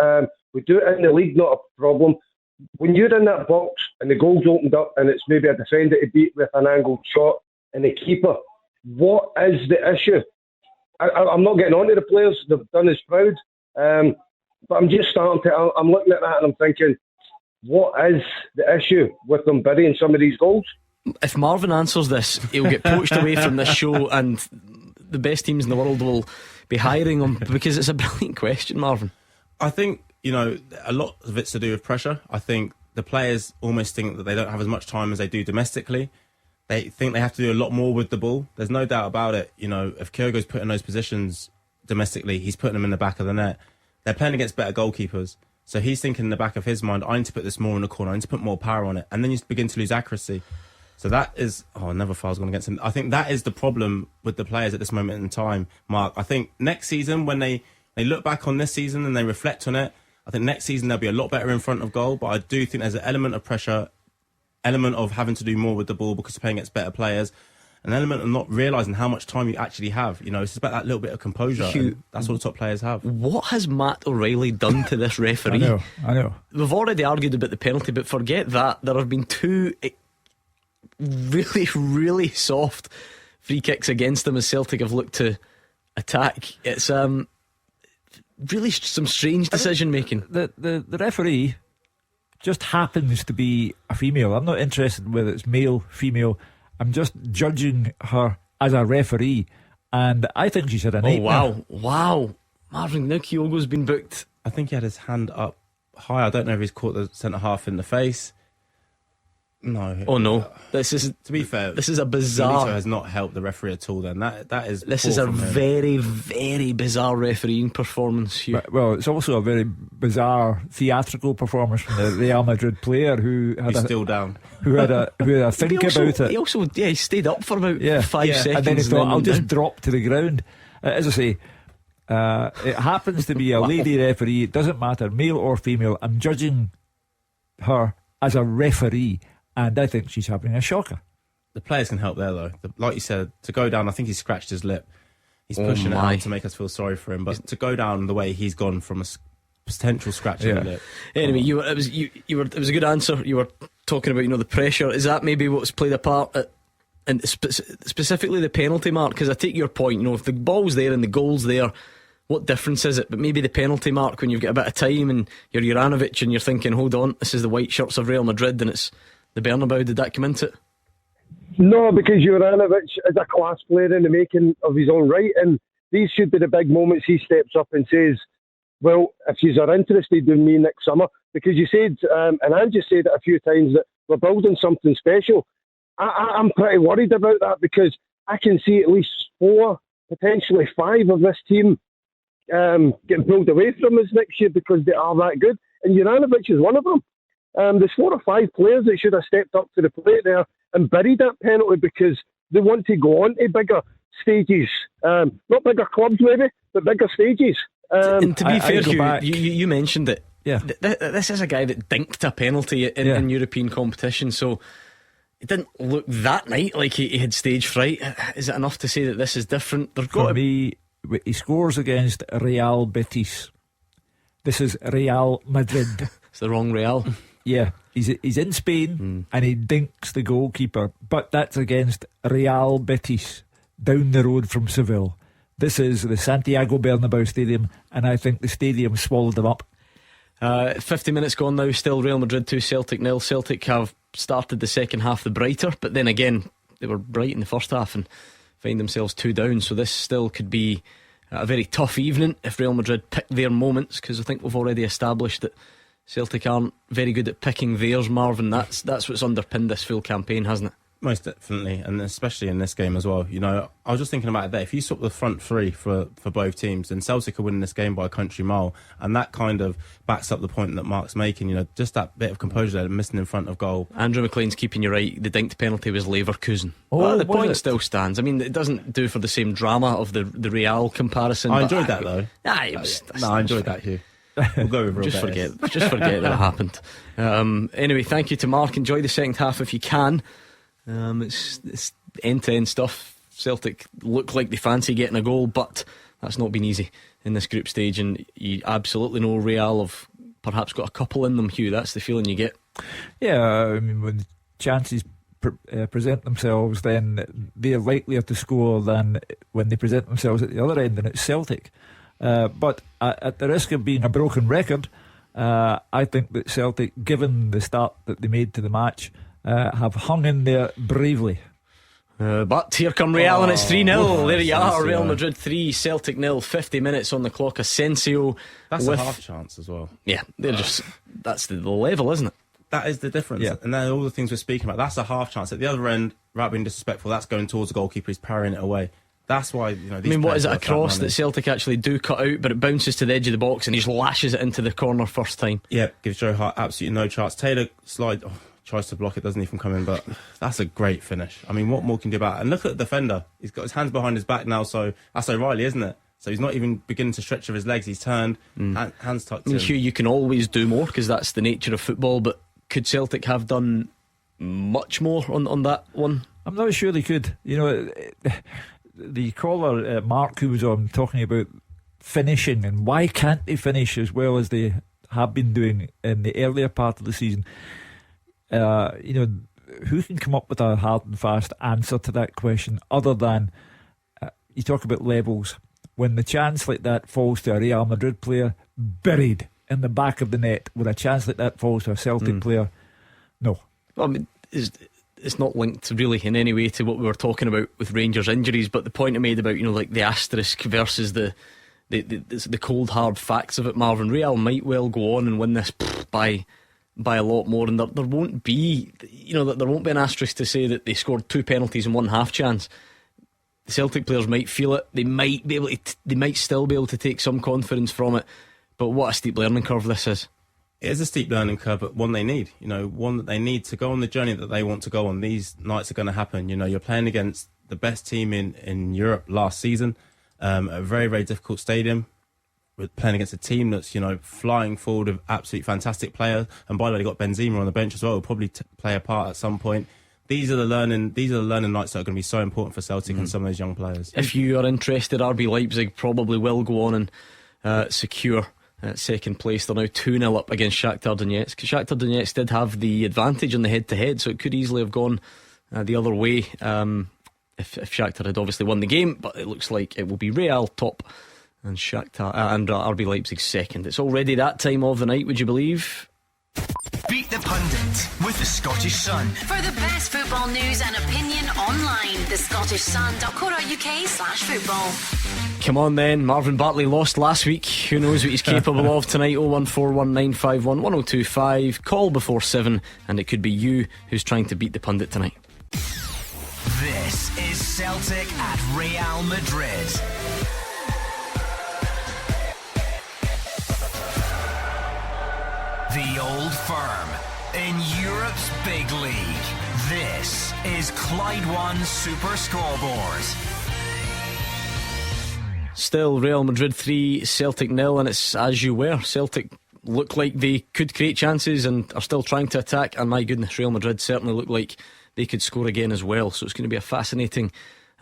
We do it in the league, not a problem. When you're in that box and the goal's opened up and it's maybe a defender to beat with an angled shot and a keeper, what is the issue? I'm not getting on to the players, they've done us proud, but I'm just starting to, I'm looking at that and I'm thinking, what is the issue with them burying some of these goals? If Marvin answers this, he'll get poached away from this show and the best teams in the world will be hiring him, because it's a brilliant question, Marvin. I think, a lot of it's to do with pressure. I think the players almost think that they don't have as much time as they do domestically. They think they have to do a lot more with the ball. There's no doubt about it. If Kyogo's put in those positions domestically, he's putting them in the back of the net. They're playing against better goalkeepers. So he's thinking in the back of his mind, I need to put this more in the corner. I need to put more power on it. And then you begin to lose accuracy. So that is... another foul's gone against him. I think that is the problem with the players at this moment in time, Mark. I think next season, when they look back on this season and they reflect on it, I think next season they'll be a lot better in front of goal. But I do think there's an element of pressure, element of having to do more with the ball because you're playing against better players, an element of not realising how much time you actually have. It's just about that little bit of composure. Hugh, that's what the top players have. What has Matt O'Reilly done to this referee? I know. We've already argued about the penalty, but forget that. There have been 2 really, really soft free kicks against them as Celtic have looked to attack. It's really some strange decision making. The referee just happens to be a female. I'm not interested whether it's male, female. I'm just judging her as a referee, and I think she's had a nightmare. Wow. Marvin, now Kyogo's been booked. I think he had his hand up high. I don't know if he's caught the centre half in the face. No. Oh no, this is, to be fair, this is a bizarre. Milito has not helped the referee at all. Then that is. This is a very, very bizarre refereeing performance, Hugh. Well, it's also a very bizarre theatrical performance from the Real Madrid player who had still down. Who had a think about it. He also, he stayed up for about 5 seconds, and then he thought, I'll just down. drop to the ground. As I say, it happens to be a lady referee. It doesn't matter, male or female. I'm judging her as a referee, and I think she's having a shocker. The players can help there, though. Like you said, to go down, I think he scratched his lip. He's pushing it out to make us feel sorry for him. But to go down the way he's gone from a potential scratch on the lip. Anyway, it was a good answer. You were talking about the pressure. Is that maybe what's played a part and specifically the penalty mark? Because I take your point. If the ball's there and the goal's there, what difference is it? But maybe the penalty mark, when you've got a bit of time and you're Juranovic and you're thinking, hold on, this is the white shirts of Real Madrid and it's the Bernabeu. Did that come into it? No, because Juranovic is a class player in the making of his own right, and these should be the big moments he steps up and says, well, if you are interested in me next summer, because you said, and I just said it a few times, that we're building something special. I'm pretty worried about that, because I can see at least 4, potentially 5 of this team getting pulled away from us next year because they are that good, and Juranovic is one of them. There's 4 or 5 players that should have stepped up to the plate there and buried that penalty because they want to go on to bigger stages, not bigger clubs maybe, but bigger stages. And to be fair, Hugh, you mentioned it. Yeah, this is a guy that dinked a penalty in European competition, so it didn't look that night like he had stage fright. Is it enough to say that this is different? For me, he scores against Real Betis. This is Real Madrid. It's the wrong Real. Yeah, he's in Spain and he dinks the goalkeeper, but that's against Real Betis down the road from Seville. This is the Santiago Bernabeu Stadium, and I think the stadium swallowed them up. 50 minutes gone now, still Real Madrid 2, Celtic 0. Celtic have started the second half the brighter, but then again they were bright in the first half and find themselves 2 down, so this still could be a very tough evening if Real Madrid pick their moments, because I think we've already established that Celtic aren't very good at picking theirs, Marvin. That's what's underpinned this full campaign, hasn't it? Most definitely, and especially in this game as well. I was just thinking about it there. If you swap the front 3 for both teams, then Celtic are winning this game by a country mile, and that kind of backs up the point that Mark's making. Just that bit of composure there, missing in front of goal. Andrew McLean's keeping you right. The dinked penalty was Leverkusen. Oh, the point still stands. I mean, it doesn't do for the same drama of the Real comparison. I enjoyed that though. I enjoyed that, Hugh. We'll go with just forget that it happened. Anyway, thank you to Mark. Enjoy the second half if you can. It's end-to-end stuff. Celtic look like they fancy getting a goal, but that's not been easy in this group stage, and you absolutely know Real have perhaps got a couple in them, Hugh. That's the feeling you get. Yeah, I mean, when the chances present themselves, then they're likelier to score than when they present themselves at the other end, and it's Celtic. But at the risk of being a broken record, I think that Celtic, given the start that they made to the match, have hung in there bravely. But here come Real, and it's 3-0. There you are, Real Madrid 3, Celtic 0. 50 minutes on the clock. Asensio, that's a half chance as well. Yeah, that's the level, isn't it? That is the difference. Yeah. And then all the things we're speaking about, that's a half chance. At the other end, without being disrespectful, that's going towards the goalkeeper. He's parrying it away. That's why, these what is it, a cross that Celtic actually do cut out, but it bounces to the edge of the box and he just lashes it into the corner first time? Yeah, gives Joe Hart absolutely no chance. Taylor tries to block it, doesn't even come in, but that's a great finish. I mean, what more can you do about it? And look at the defender. He's got his hands behind his back now, so that's O'Reilly, isn't it? So he's not even beginning to stretch of his legs. He's turned, hands tucked in. Hugh, you can always do more because that's the nature of football, but could Celtic have done much more on that one? I'm not sure they could. The caller, Mark, who was on talking about finishing and why can't they finish as well as they have been doing in the earlier part of the season. Who can come up with a hard and fast answer to that question other than you talk about levels? When the chance like that falls to a Real Madrid player buried in the back of the net, when a chance like that falls to a Celtic player, no. I mean, it's not linked really in any way to what we were talking about with Rangers injuries, but the point I made about like the asterisk versus the cold hard facts of it, Marvin, Real might well go on and win this by by a lot more, and there won't be, there won't be an asterisk to say that they scored 2 penalties and 1 half chance. The Celtic players might feel it. They might still be able to take some confidence from it. But what a steep learning curve this is. It is a steep learning curve, but one they need. One that they need to go on the journey that they want to go on. These nights are going to happen. You're playing against the best team in Europe last season, a very, very difficult stadium. We're playing against a team that's, flying forward with absolutely fantastic players. And by the way, they've got Benzema on the bench as well. Will probably play a part at some point. These are the learning nights that are going to be so important for Celtic and some of those young players. If you are interested, RB Leipzig probably will go on and secure second place. They're now 2-0 up against Shakhtar Donetsk. Shakhtar Donetsk did have the advantage in the head-to-head, so it could easily have gone the other way if Shakhtar had obviously won the game. But it looks like it will be Real top and Shakhtar and RB Leipzig second. It's already that time of the night, would you believe? Beat the Pundit with the Scottish Sun. For the best football news and opinion online, thescottishsun.co.uk/football. Come on then, Marvin Bartley lost last week. Who knows what he's capable of tonight? 01419511025. Call before 7 and it could be you who's trying to beat the Pundit tonight. This is Celtic at Real Madrid. The Old Firm in Europe's big league. This is Clyde One Super Scoreboard. Still Real Madrid 3, Celtic 0, and it's as you were. Celtic look like they could create chances and are still trying to attack, and my goodness, Real Madrid certainly look like they could score again as well. So it's going to be a fascinating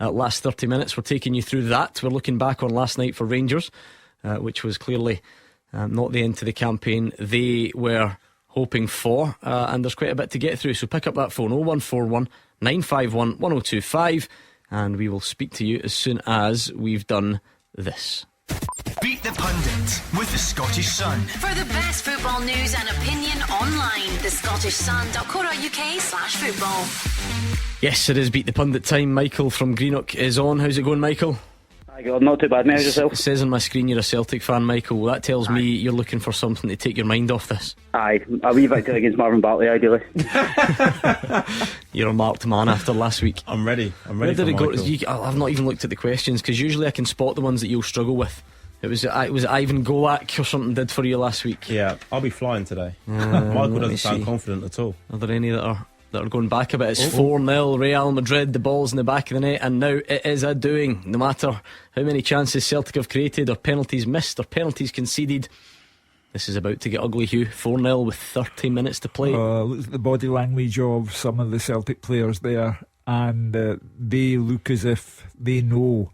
last 30 minutes. We're taking you through that. We're looking back on last night for Rangers, which was clearly not the end to the campaign they were hoping for, and there's quite a bit to get through, so pick up that phone 0141 951 1025 and we will speak to you as soon as we've done this. Beat the Pundit with the Scottish Sun. For the best football news and opinion online, thescottishsun.co.uk/football. Yes, it is Beat the Pundit time. Michael from Greenock is on. How's it going, Michael? Hi God, not too bad, mate. Yourself? It says on my screen you're a Celtic fan, Michael. That tells me you're looking for something to take your mind off this. Aye, a wee victory against Marvin Bartley, ideally. You're a marked man after last week. I'm ready. Where did it go? I've not even looked at the questions, because usually I can spot the ones that you'll struggle with. It was Ivan Golak or something did for you last week. Yeah, I'll be flying today. Michael doesn't sound confident at all. Are there any that are going back a bit? It's 4-0 Real Madrid, the ball's in the back of the net, and now it is a doing. No matter how many chances Celtic have created, or penalties missed, or penalties conceded, this is about to get ugly, Hugh. 4-0 with 30 minutes to play. Look at the body language of some of the Celtic players there, and they look as if they know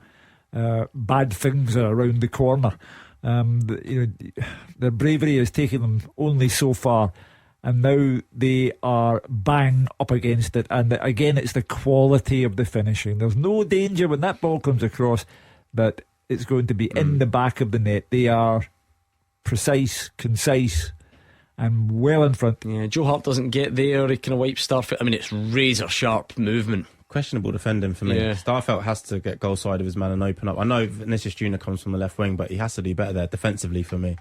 bad things are around the corner. Their bravery has taken them only so far, and now they are bang up against it. And again, it's the quality of the finishing. There's no danger when that ball comes across that it's going to be in the back of the net. They are precise, concise, and well in front. Yeah, Joe Hart doesn't get there. He kind of wipes Starfelt. I mean, it's razor sharp movement. Questionable defending for me. Yeah. Starfelt has to get goal side of his man and open up. I know Vinicius Junior comes from the left wing, but he has to do better there defensively for me.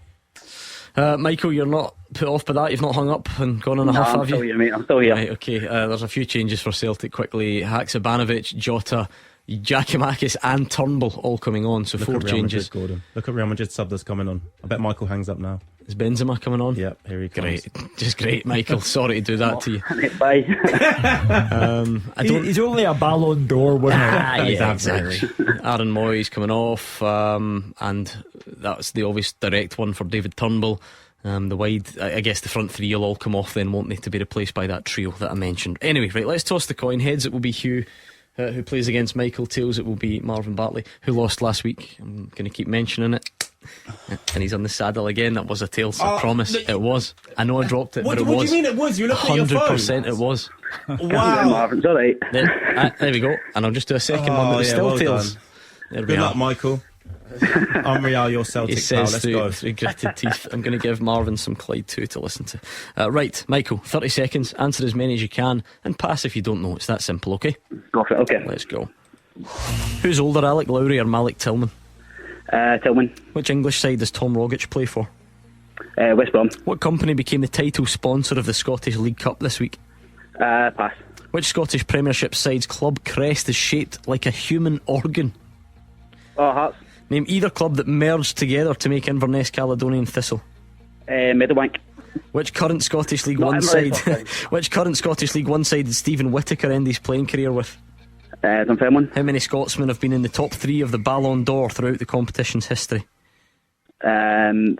Michael, you're not put off by that? You've not hung up and gone on a huff, have you? I'm still here, mate. I'm still here. Right, okay. There's a few changes for Celtic quickly. Haksabanovic, Jota, Giacomakis and Turnbull all coming on, so 4 changes. Madrid, Gordon. Look at Real Madrid sub that's coming on. I bet Michael hangs up now. Is Benzema coming on? Yep, here he comes. Great, just great, Michael. Sorry to do that to you. Bye. He's only a Ballon d'Or winner. Yeah, exactly. Aaron Moyes coming off, and that's the obvious direct one for David Turnbull. The wide, I guess the front three will all come off then, won't they, to be replaced by that trio that I mentioned. Anyway, right, let's toss the coin. Heads, it will be Hugh, who plays against Michael. Tails, it will be Marvin Bartley, who lost last week. I'm going to keep mentioning it. And he's on the saddle again. That was a tails, I promise. It was. I know I dropped it, but it was. What do you mean it was? You're looking at your phone. 100% it was. Wow. Marvin's alright. There we go. And I'll just do a second one that was still tails. There we Good are. luck, Michael. I'm Real, your Celtic He pal. says Let's go. through gritted teeth. I'm going to give Marvin some Clyde 2 to listen to. Right, Michael, 30 seconds. Answer as many as you can and pass if you don't know. It's that simple, okay? Go for it, okay. Let's go. Who's older, Alec Lowry or Malik Tillman? Tillman. Which English side does Tom Rogic play for? West Brom. What company became the title sponsor of the Scottish League Cup this week? Pass. Which Scottish Premiership side's club crest is shaped like a human organ? Oh, Hearts. Name either club that merged together to make Inverness Caledonian Thistle. Meadowbank. Which current Scottish League Not One Inverness, side? Which current Scottish League One side did Stephen Whittaker end his playing career with? Dunfermline. How many Scotsmen have been in the top 3 of the Ballon d'Or throughout the competition's history? 3.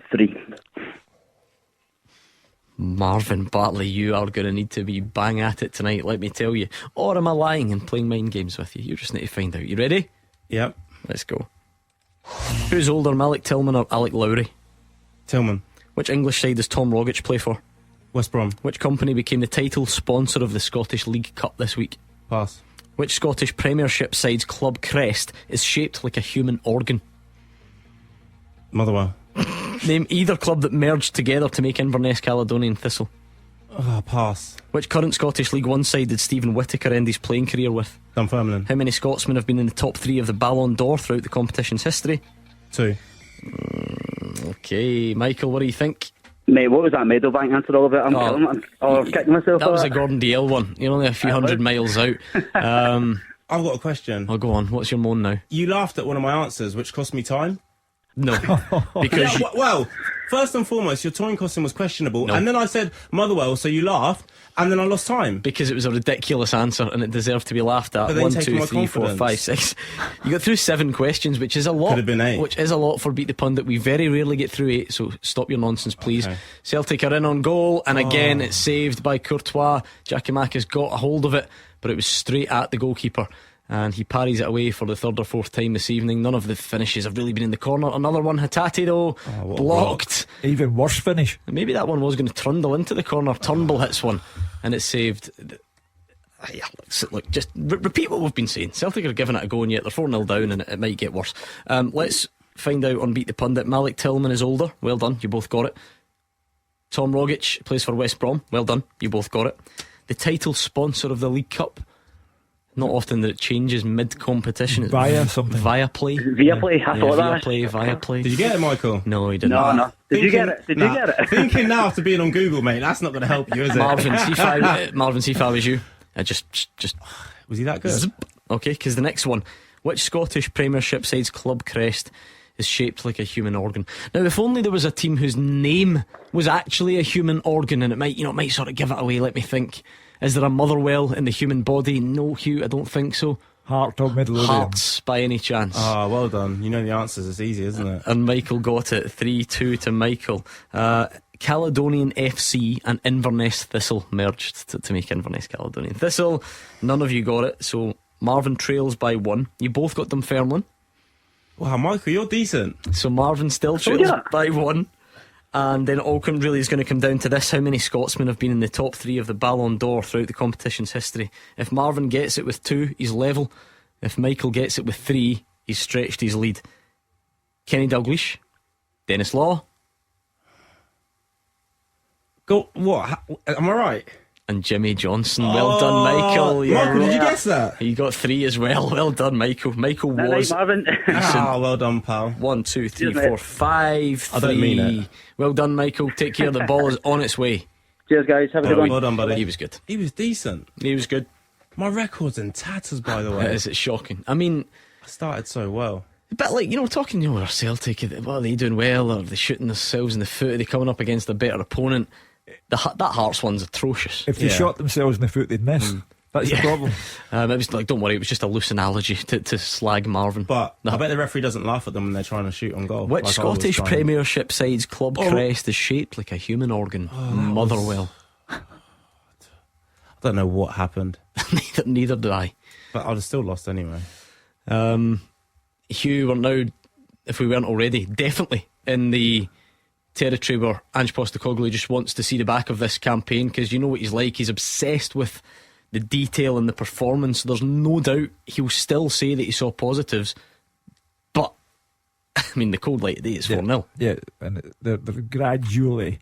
Marvin Bartley, you are going to need to be bang at it tonight, let me tell you. Or am I lying and playing mind games with you? You just need to find out. You ready? Yep. Let's go. Who's older, Malik Tillman or Alec Lowry? Tillman. Which English side does Tom Rogic play for? West Brom. Which company became the title sponsor of the Scottish League Cup this week? Pass. Which Scottish Premiership side's club crest is shaped like a human organ? Motherwell. Name either club that merged together to make Inverness Caledonian Thistle. Pass. Which current Scottish League One side did Stephen Whittaker end his playing career with? Dunfermline. How many Scotsmen have been in the top 3 of the Ballon d'Or throughout the competition's history? 2. Okay, Michael, what do you think? Mate, what was that Meadowbank answer all of it? I'm kicking myself. That was a Gordon DL one. You're only a few hundred miles out. I've got a question. I'll go on. What's your moan now? You laughed at one of my answers, which cost me time. No, because well, first and foremost, your time costing was questionable, No. and then I said Motherwell, so you laughed, and then I lost time. Because it was a ridiculous answer and it deserved to be laughed at. But then 1, taking 2, my 3, 4, 5, confidence. 6. You got through 7 questions, which is a lot. Could have been 8. Which is a lot for Beat the Pundit. We very rarely get through 8, so stop your nonsense, please. Okay. Celtic are in on goal, and again it's saved by Courtois. Giacomakis got a hold of it, but it was straight at the goalkeeper, and he parries it away for the 3rd or 4th time this evening. None of the finishes have really been in the corner. Another one, Hatate though, blocked. Even worse finish. Maybe that one was going to trundle into the corner. Turnbull hits one and it's saved. Look, just repeat what we've been saying. Celtic are giving it a go, and yet they're 4-0 down, and it might get worse. Let's find out on Beat the Pundit. Malik Tillman is older. Well done, you both got it. Tom Rogic plays for West Brom. Well done, you both got it. The title sponsor of the League Cup. Not often that it changes mid-competition. Via something. Viaplay. Viaplay, I thought that. Viaplay. Did you get it, Michael? No, he didn't. No. Did you get it? Did you get it? Thinking now after being on Google, mate, that's not going to help you, is it? Marvin, see if I was you. Just was he that good? Zip. Okay, because the next one. Which Scottish Premiership side's club crest is shaped like a human organ? Now, if only there was a team whose name was actually a human organ, and it might sort of give it away. Let me think. Is there a Motherwell in the human body? No, Hugh, I don't think so. Heart or Midlothian? Hearts, by any chance? Ah, well done. You know the answers. It's easy, isn't it? And Michael got it. 3-2 to Michael. Caledonian FC and Inverness Thistle merged to make Inverness Caledonian Thistle. None of you got it, so Marvin trails by 1. You both got Dunfermline. Wow, Michael, you're decent. So Marvin still trails by 1. And then all really is going to come down to this: how many Scotsmen have been in the top 3 of the Ballon d'Or throughout the competition's history? If Marvin gets it with 2, he's level. If Michael gets it with 3, he's stretched his lead. Kenny Dalglish, Dennis Law, Go. What? Am I right? and Jimmy Johnson. Well done, Michael. Michael, did you guess that? You got 3 as well. Well done, Michael. Michael was Marvin. Well done, pal. 1, 2, 3, Cheers, 4, 5, 3. I don't mean it. Well done, Michael. Take care. The ball is on its way. Cheers, guys. Have a good one. Well done, buddy. He was good. He was decent. He was good. My record's in tatters, by the way. Is it shocking? I mean, I started so well. but like, talking, we're Celtic. What are they doing well? Are they shooting themselves in the foot? Are they coming up against a better opponent? That Hearts one's atrocious. If they shot themselves in the foot, they'd miss. That's the problem. It was like, don't worry, it was just a loose analogy to slag Marvin. But I bet the referee doesn't laugh at them when they're trying to shoot on goal. Which like I was Scottish trying. Premiership side's club crest is shaped like a human organ? Motherwell. I don't know what happened, neither do I. but I'd have still lost anyway. Hugh, we're now, if we weren't already, definitely in the territory where Ange Postecoglou just wants to see the back of this campaign, because you know what he's like. He's obsessed with the detail and the performance. There's no doubt he'll still say that he saw positives, but I mean, the cold light today is 4-0. Yeah, and they're gradually,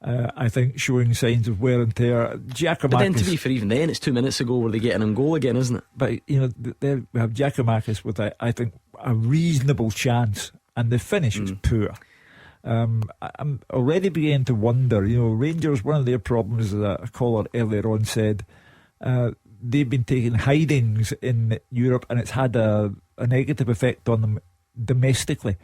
I think, showing signs of wear and tear. Giacomakis, But then, to be fair, even then, it's 2 minutes ago where they get an goal again, isn't it? But there we have Giacomakis with I think a reasonable chance, and the finish was poor. I'm already beginning to wonder, Rangers, one of their problems, as a caller earlier on said, they've been taking hidings in Europe and it's had a negative effect on them domestically.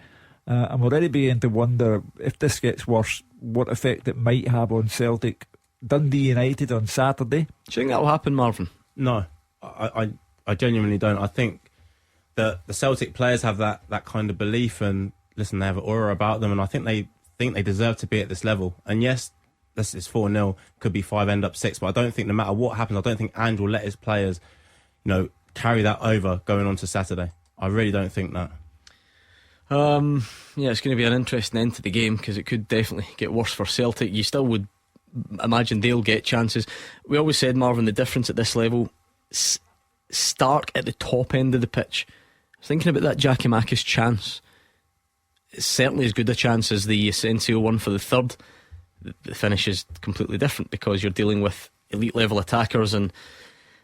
I'm already beginning to wonder, if this gets worse, what effect it might have on Celtic. Dundee United on Saturday. Do you think that will happen, Marvin? No, I genuinely don't. I think that the Celtic players have that kind of belief, and listen, they have an aura about them, and I think they deserve to be at this level. And yes, this is 4-0, could be 5, end up 6, but I don't think no matter what happens, I don't think Ange will let his players, carry that over going on to Saturday. I really don't think that. Yeah, it's going to be an interesting end to the game, because it could definitely get worse for Celtic. You still would imagine they'll get chances. We always said, Marvin, the difference at this level, Stark at the top end of the pitch. I was thinking about that Giakoumakis chance. It's certainly as good a chance as the Asensio one for the third. The finish is completely different, because you're dealing with elite level attackers, and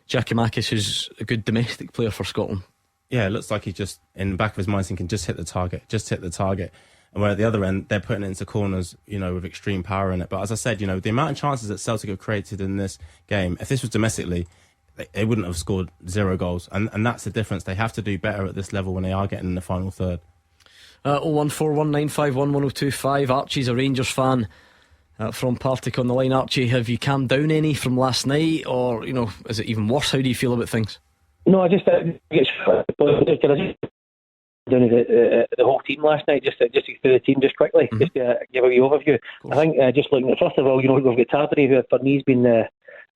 Giakoumakis is a good domestic player for Scotland. Yeah, it looks like he's just in the back of his mind thinking, just hit the target. And where at the other end, they're putting it into corners, with extreme power in it. But as I said, the amount of chances that Celtic have created in this game, if this was domestically, they wouldn't have scored 0 goals. And that's the difference. They have to do better at this level when they are getting in the final third. 01419511025. Archie's a Rangers fan from Partick on the line. Archie, have you calmed down any from last night, or is it even worse? How do you feel about things? No, I just think it's down the whole team last night, just to go through the team just quickly, just to give a wee overview. I think just looking at, first of all, we've got Taverny, who for me has been the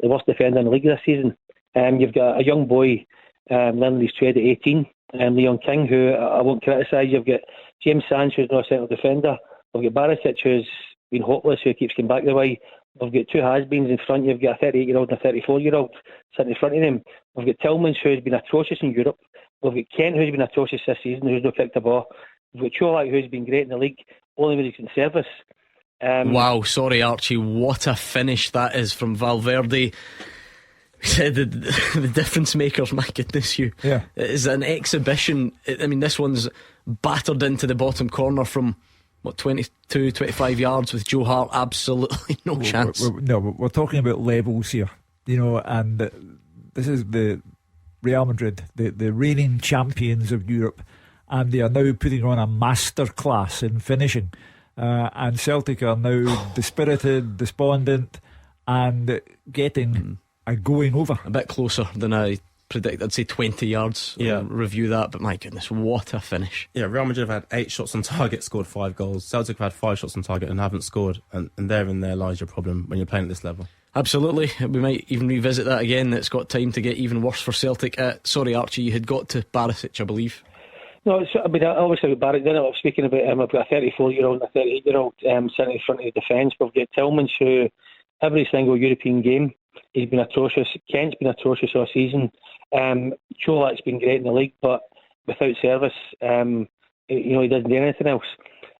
worst defender in the league this season. You've got a young boy learning his trade at 18, Leon King, who I won't criticise. You've got James Sands, who's not a central defender. We've got Barisic, who's been hopeless, who keeps coming back the way. We've got two has-beens in front. You've got a 38-year-old and a 34-year-old sitting in front of them. We've got Tillmans, who's been atrocious in Europe. We've got Kent, who's been atrocious this season, who's not kicked a ball. We've got Cholak, who's been great in the league, only when he's in service. Wow, sorry Archie, what a finish that is from Valverde. The difference makers, my goodness, it is an exhibition. I mean, this one's battered into the bottom corner from 22-25 yards with Joe Hart, absolutely no chance. We're talking about levels here, and this is the Real Madrid, the reigning champions of Europe, and they are now putting on a masterclass in finishing, and Celtic are now dispirited, despondent, and getting a going over. A bit closer than I predict. I'd say 20 yards. Review that, but my goodness, what a finish. Yeah, Real Madrid have had 8 shots on target, scored 5 goals. Celtic have had 5 shots on target and haven't scored, and therein there lies your problem when you're playing at this level. Absolutely, we might even revisit that again. It's got time to get even worse for Celtic. Sorry Archie, you had got to Barisic, I believe. No, obviously with Barisic, then I was speaking about him. I've got a 34-year-old and a 38-year-old sitting in front of the defence. We've got Tillmans, who every single European game he's been atrocious. Kent's been atrocious all season. Cholak's been great in the league, but without service, he doesn't do anything else.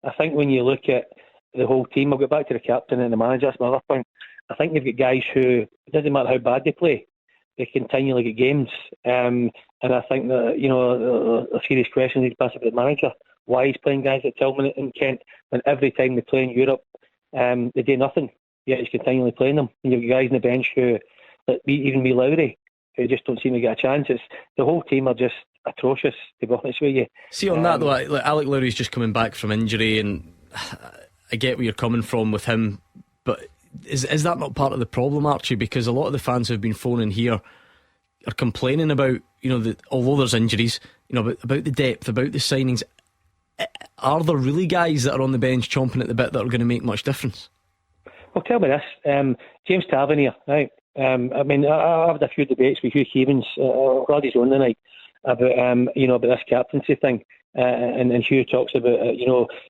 I think when you look at the whole team, I'll get back to the captain and the manager, that's my other point. I think you've got guys who, it doesn't matter how bad they play, they continually get games. And I think that, a serious question needs to pass about the manager. Why he's playing guys like Tillman and Kent when every time they play in Europe, they do nothing, yet he's continually playing them. And you've got guys on the bench who, even me Lowry, who just don't seem to get a chance. The whole team are just atrocious, to be honest with you. See, on that though, Alec Lowry's just coming back from injury, and I get where you're coming from with him, but is that not part of the problem, Archie? Because a lot of the fans who've been phoning here are complaining about, although there's injuries, about the depth, about the signings. Are there really guys that are on the bench chomping at the bit that are going to make much difference? Well, tell me this, James Tavernier, right? I've had a few debates with Hugh Keevins, glad he's on tonight, about this captaincy thing. And Hugh talks about,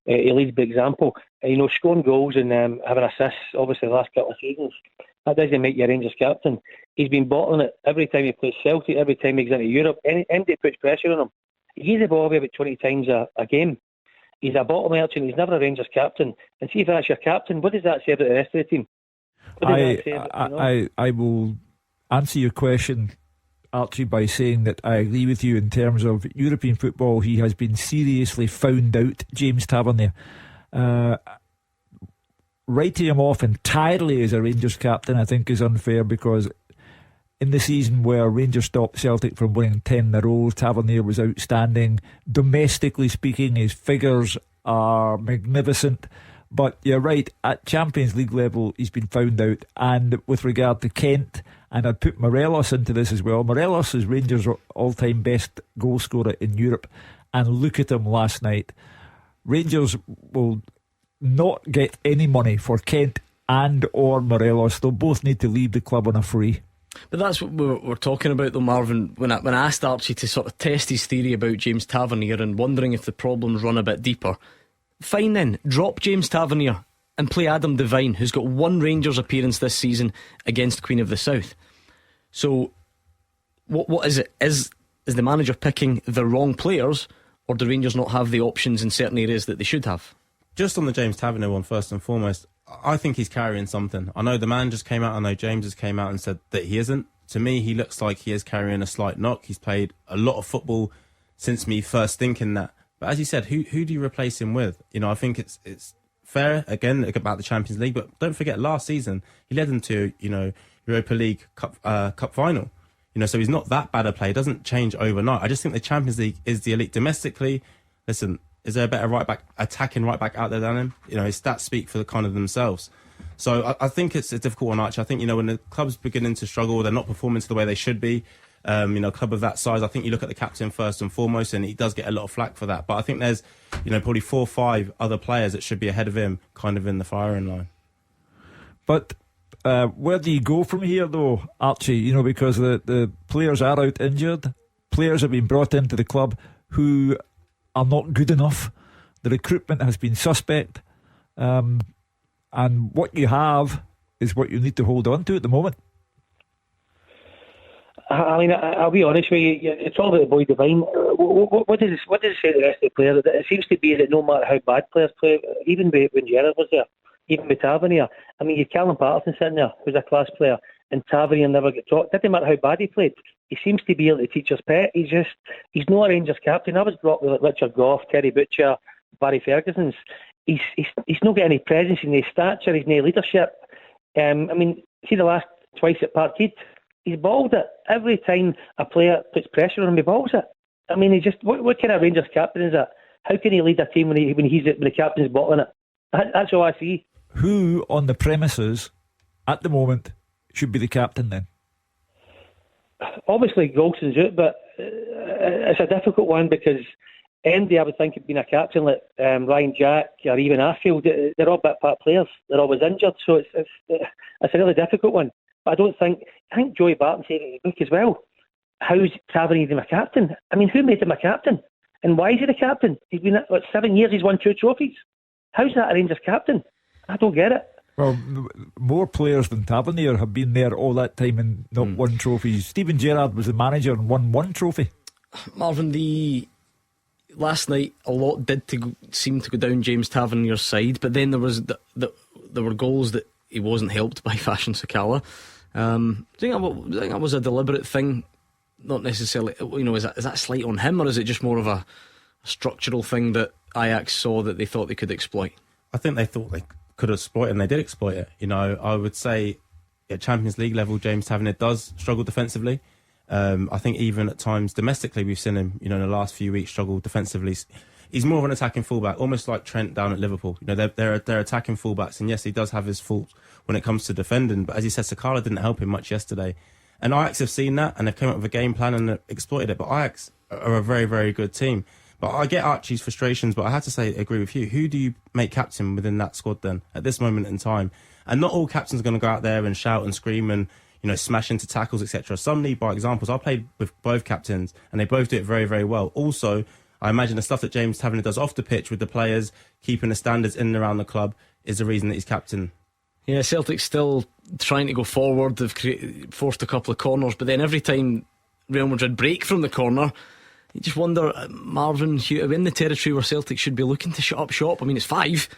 he leads by example. Scoring goals and having assists, obviously the last couple of seasons, that doesn't make you a Rangers captain. He's been bottling it every time he plays Celtic, every time he goes into Europe. Anybody puts pressure on him, he gives the ball away about 20 times a game. He's a bottle merchant, he's never a Rangers captain. And see if that's your captain, what does that say about the rest of the team? I will answer your question, Archie, by saying that I agree with you in terms of European football. He has been seriously found out, James Tavernier. Writing him off entirely as a Rangers captain, I think, is unfair, because in the season where Rangers stopped Celtic from winning 10 in a row, Tavernier was outstanding. Domestically speaking, his figures are magnificent. But you're right, at Champions League level, he's been found out. And with regard to Kent, and I'd put Morelos into this as well. Morelos is Rangers' all-time best goal scorer in Europe. And look at him last night. Rangers will not get any money for Kent and or Morelos. They'll both need to leave the club on a free. But that's what we're talking about, though, Marvin. When I asked Archie to sort of test his theory about James Tavernier and wondering if the problems run a bit deeper, fine then, drop James Tavernier and play Adam Devine, who's got one Rangers appearance this season against Queen of the South. So what is it? Is the manager picking the wrong players, or do Rangers not have the options in certain areas that they should have? Just on the James Tavernier one, first and foremost, I think he's carrying something. I know the man just came out, I know James has came out and said that he isn't. To me, he looks like he is carrying a slight knock. He's played a lot of football since me first thinking that. But as you said, who do you replace him with? You know, I think it's fair, again, about the Champions League, but don't forget, last season, he led them to, you know, Europa League Cup final. You know, so he's not that bad a player. It doesn't change overnight. I just think the Champions League is the elite. Domestically, listen, is there a better attacking right back out there than him? You know, his stats speak for the kind of themselves. So I think it's a difficult one, Archie. I think, you know, when the club's beginning to struggle, they're not performing to the way they should be. You know, a club of that size, I think you look at the captain first and foremost, and he does get a lot of flack for that. But I think there's, you know, probably 4 or 5 other players that should be ahead of him, kind of in the firing line. But where do you go from here, though, Archie? You know, because the players are out injured. Players have been brought into the club who are not good enough. The recruitment has been suspect. And what you have is what you need to hold on to at the moment. I mean, I'll be honest with you. It's all about the boy Devine. What does it say to the rest of the players? It seems to be that no matter how bad players play, even when Gerrard was there, even with Tavernier, I mean, you've Callum Patterson sitting there, who's a class player, and Tavernier never gets talked. Didn't matter how bad he played. He seems to be able to teach us pet. He's not a Rangers captain. I was brought with Richard Gough, Terry Butcher, Barry Ferguson's. He's not got any presence, in his stature, he's no leadership. I mean, see the last twice at Parkhead, he's balled it. Every time a player puts pressure on him, he balls it. I mean, he just what kind of Rangers captain is that? How can he lead a team when the captain's bottling it? That's all I see. Who on the premises at the moment should be the captain then? Obviously, Golson's out, but it's a difficult one because Andy, I would think, had been a captain like Ryan Jack or even Arfield. They're all bit-part players. They're always injured, so it's a really difficult one. But I think Joey Barton said in his book as well, how's Tavernier my captain? I mean, who made him a captain? And why is he the captain? He's been at 7 years, he's won 2 trophies. How's that a Rangers captain? I don't get it. Well, more players than Tavernier have been there all that time and not won trophies. Steven Gerrard was the manager and won 1 trophy. Marvin, last night a lot did seem to go down James Tavernier's side, but then there were goals that he wasn't helped by Fashion Sakala. Do you think that was a deliberate thing? Not necessarily, you know, is that slight on him, or is it just more of a structural thing that Ajax saw that they thought they could exploit? I think they thought they could exploit it, and they did exploit it. You know, I would say at Champions League level, James Tavernier does struggle defensively. I think even at times domestically, we've seen him, you know, in the last few weeks struggle defensively. He's more of an attacking fullback, almost like Trent down at Liverpool. You know, they're attacking fullbacks, and yes, he does have his faults when it comes to defending. But as you said, Sakala didn't help him much yesterday, and Ajax have seen that, and they've come up with a game plan and exploited it. But Ajax are a very, very good team. But I get Archie's frustrations, but I have to say, I agree with you. Who do you make captain within that squad then at this moment in time? And not all captains are going to go out there and shout and scream and, you know, smash into tackles, etc. Some lead by examples. I played with both captains, and they both do it very, very well. Also, I imagine the stuff that James Tavernier does off the pitch with the players, keeping the standards in and around the club, is the reason that he's captain. Yeah, Celtic's still trying to go forward. They've forced a couple of corners, but then every time Real Madrid break from the corner, you just wonder, Marvin, are we in the territory where Celtic should be looking to shut up shop? I mean, it's 5.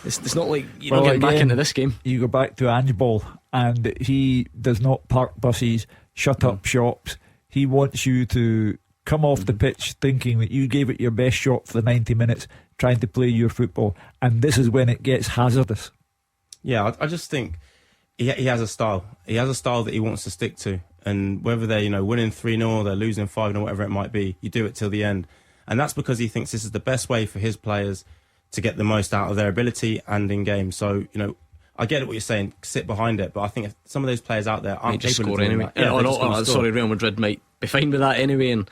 It's not like you're not getting back into this game. You go back to Ange Ball, and he does not park buses, shut up shops. He wants you to come off the pitch thinking that you gave it your best shot for the 90 minutes, trying to play your football, and this is when it gets hazardous. Yeah, I just think he has a style. He has a style that he wants to stick to, and whether they're winning 3-0, they're losing 5-0, whatever it might be, you do it till the end, and that's because he thinks this is the best way for his players to get the most out of their ability and in game. So I get what you're saying, sit behind it, but I think if some of those players out there aren't capable of doing anyway. that. Sorry, Real Madrid might be fine with that anyway, and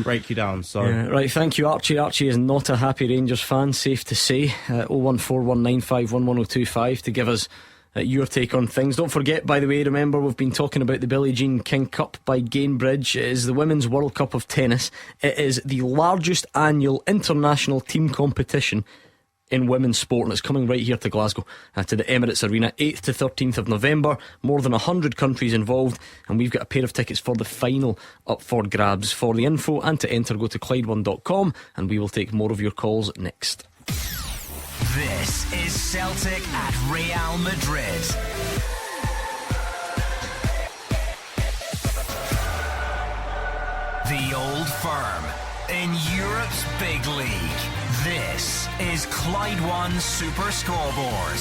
break you down. So right, thank you, Archie. Archie is not a happy Rangers fan, safe to say. 01419511025 to give us your take on things. Don't forget, by the way, remember we've been talking about the Billie Jean King Cup by Gainbridge. It is the Women's World Cup of Tennis. It is the largest annual international team competition in women's sport, and it's coming right here to Glasgow, to the Emirates Arena, 8th to 13th of November. More than 100 countries involved, and we've got a pair of tickets for the final up for grabs. For the info and to enter, go to Clyde1.com, and we will take more of your calls next. This is Celtic at Real Madrid. The Old Firm in Europe's big league. This is Clyde One Super Scoreboard.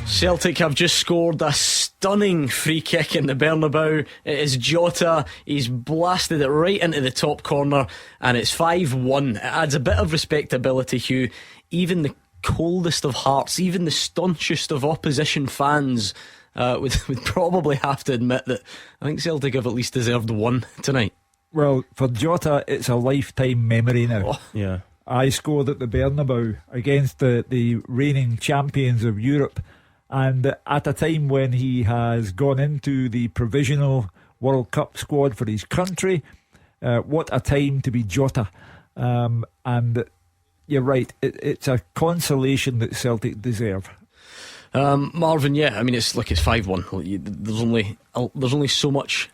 Celtic have just scored a stunning free kick in the Bernabeu. It is Jota. He's blasted it right into the top corner, and it's 5-1. It adds a bit of respectability, Hugh. Even the coldest of hearts, even the staunchest of opposition fans would probably have to admit that I think Celtic have at least deserved one tonight. Well, for Jota, it's a lifetime memory now. Oh. Yeah. I scored at the Bernabeu against the reigning champions of Europe, and at a time when he has gone into the provisional World Cup squad for his country. What a time to be Jota. And you're right, it's a consolation that Celtic deserve. Marvin, I mean, it's 5-1. There's only so much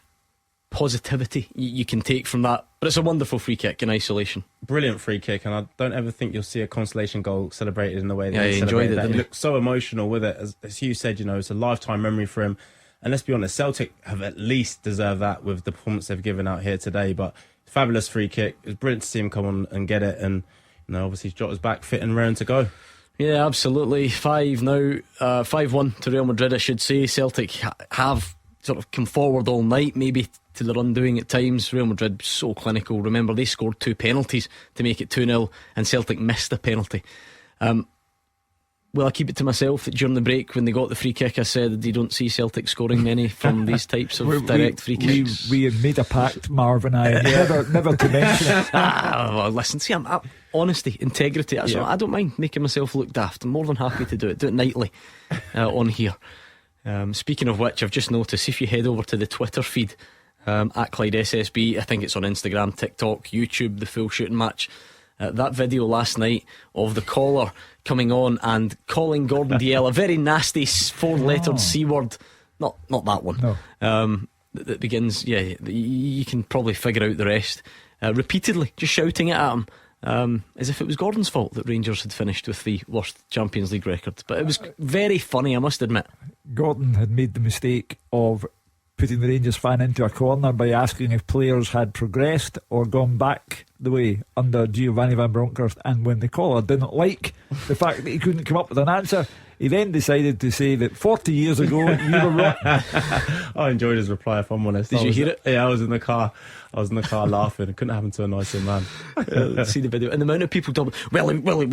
positivity you can take from that, but it's a wonderful free kick in isolation. Brilliant free kick, and I don't ever think you'll see a consolation goal celebrated in the way that he enjoyed it. He looked so emotional with it. As Hugh said, it's a lifetime memory for him, and let's be honest, Celtic have at least deserved that with the performance they've given out here today. But fabulous free kick. It was brilliant to see him come on and get it, and obviously Jota's back fit and raring to go. Yeah, absolutely. 5-1 to Real Madrid, I should say. Celtic have sort of come forward all night, maybe to their undoing at times. Real Madrid so clinical. Remember, they scored 2 penalties to make it 2-0, and Celtic missed a penalty. Well, I keep it to myself that during the break when they got the free kick, I said you don't see Celtic scoring many from these types of direct free kicks. We had made a pact, Marvin and I, never to mention it. Well, listen, see, I'm honesty, integrity, that's all. I don't mind making myself look daft. I'm more than happy to do it nightly on here. Speaking of which, I've just noticed, if you head over to the Twitter feed at Clyde SSB, I think it's on Instagram, TikTok, YouTube, the full shooting match, that video last night of the caller coming on and calling Gordon Dalziel a very nasty 4-lettered C word. Not that one. No. That begins, you can probably figure out the rest. Repeatedly, just shouting it at him, as if it was Gordon's fault that Rangers had finished with the worst Champions League record. But it was very funny, I must admit. Gordon had made the mistake of putting the Rangers fan into a corner by asking if players had progressed or gone back the way under Giovanni Van Bronckhorst, and when the caller didn't like the fact that he couldn't come up with an answer, he then decided to say that 40 years ago you were wrong. I enjoyed his reply, if I'm honest. Did you hear it? Yeah, I was in the car laughing. It couldn't happen to a nicer man. Let's see the video. And the amount of people talk, well,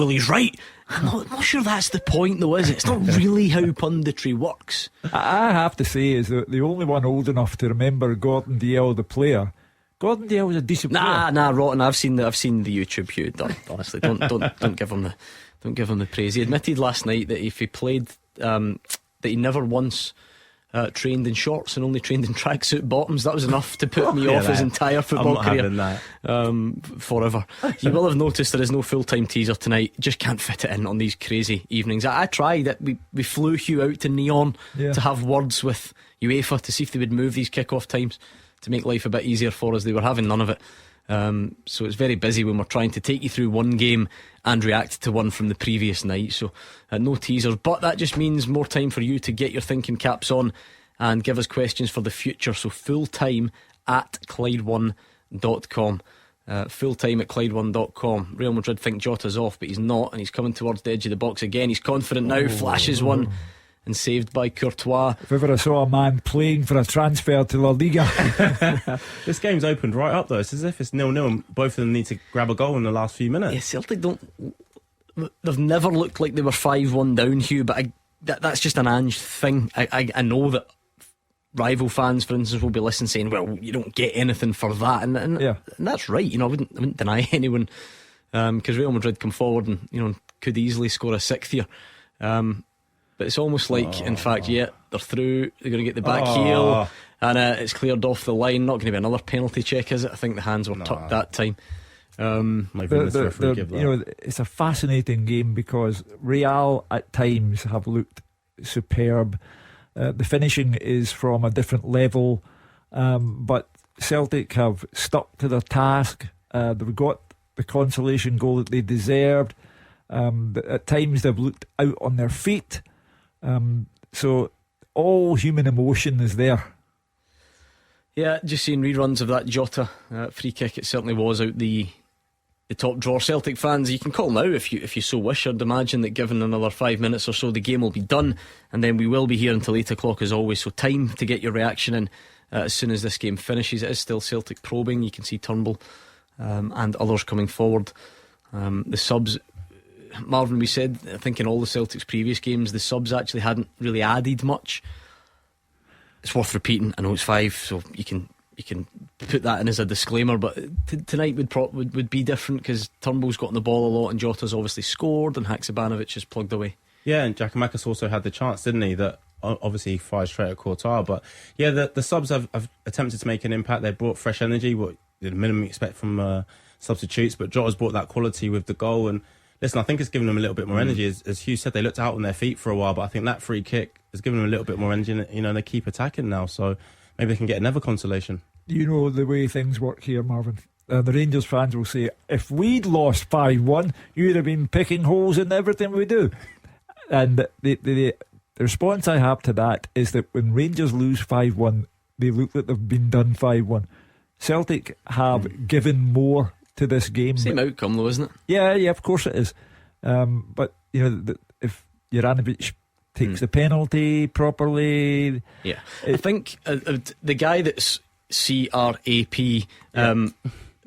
he's right. I'm not sure that's the point though, is it? It's not really how punditry works. I have to say, is that the only one old enough to remember Gordon Dalziel the player. Gordon Dalziel was a decent player. Nah, rotten. I've seen the YouTube, Hugh. Honestly, don't give him the praise. He admitted last night that if he played, that he never once trained in shorts and only trained in tracksuit bottoms. That was enough to put me off his entire football career. I'm not having that. Forever. You will have noticed there is no full-time teaser tonight. Just can't fit it in on these crazy evenings. I tried it. We flew Hugh out to Neon to have words with UEFA to see if they would move these kick-off times to make life a bit easier for us. They were having none of it. So it's very busy when we're trying to take you through one game and react to one from the previous night. So no teasers, but that just means more time for you to get your thinking caps on and give us questions for the future. So full time at Clyde1.com. Full time at Clyde1.com. Real Madrid think Jota's off, but he's not, and he's coming towards the edge of the box again. He's confident now, flashes one, and saved by Courtois. If ever I saw a man playing for a transfer to La Liga. This game's opened right up though. It's as if it's 0-0 and both of them need to grab a goal in the last few minutes. Yeah, Celtic they've never looked like they were 5-1 down, Hugh, but that's just an Ange thing. I know that rival fans, for instance, will be listening saying, well, you don't get anything for that, and that's right. You know, I wouldn't deny anyone, because Real Madrid come forward and, you know, could easily score a sixth here, but it's almost like, in fact, they're through, they're going to get the back heel, and it's cleared off the line. Not going to be another penalty check, is it? I think the hands were tucked that time. It's a fascinating game because Real at times have looked superb. The finishing is from a different level, but Celtic have stuck to their task. They've got the consolation goal that they deserved. At times they've looked out on their feet. So all human emotion is there. Yeah, just seeing reruns of that Jota free kick, it certainly was out the top drawer. Celtic fans, you can call now if you so wish. I'd imagine that given another 5 minutes or so, the game will be done, and then we will be here until 8 o'clock as always, so time to get your reaction in as soon as this game finishes. It is still Celtic probing. You can see Turnbull and others coming forward. The subs, Marvin, we said, I think in all the Celtic's previous games, the subs actually hadn't really added much. It's worth repeating. I know it's 5, so you can put that in as a disclaimer, but tonight would be different because Turnbull's gotten the ball a lot and Jota's obviously scored and Haksabanovic has plugged away. Yeah, and Giakoumakis also had the chance, didn't he? That obviously he fired straight at Courtois, but yeah, the subs have attempted to make an impact. They brought fresh energy, what the minimum you expect from substitutes, but Jota's brought that quality with the goal. And listen, I think it's given them a little bit more energy. As Hugh said, they looked out on their feet for a while, but I think that free kick has given them a little bit more energy, and, you know, they keep attacking now, so maybe they can get another consolation. You know the way things work here, Marvin. The Rangers fans will say, if we'd lost 5-1, you'd have been picking holes in everything we do. And the response I have to that is that when Rangers lose 5-1, they look like they've been done 5-1. Celtic have given more to this game. Same outcome though, isn't it? Yeah, of course it is. But you know, if Juranovic takes the penalty properly, I think the guy that's CRAP,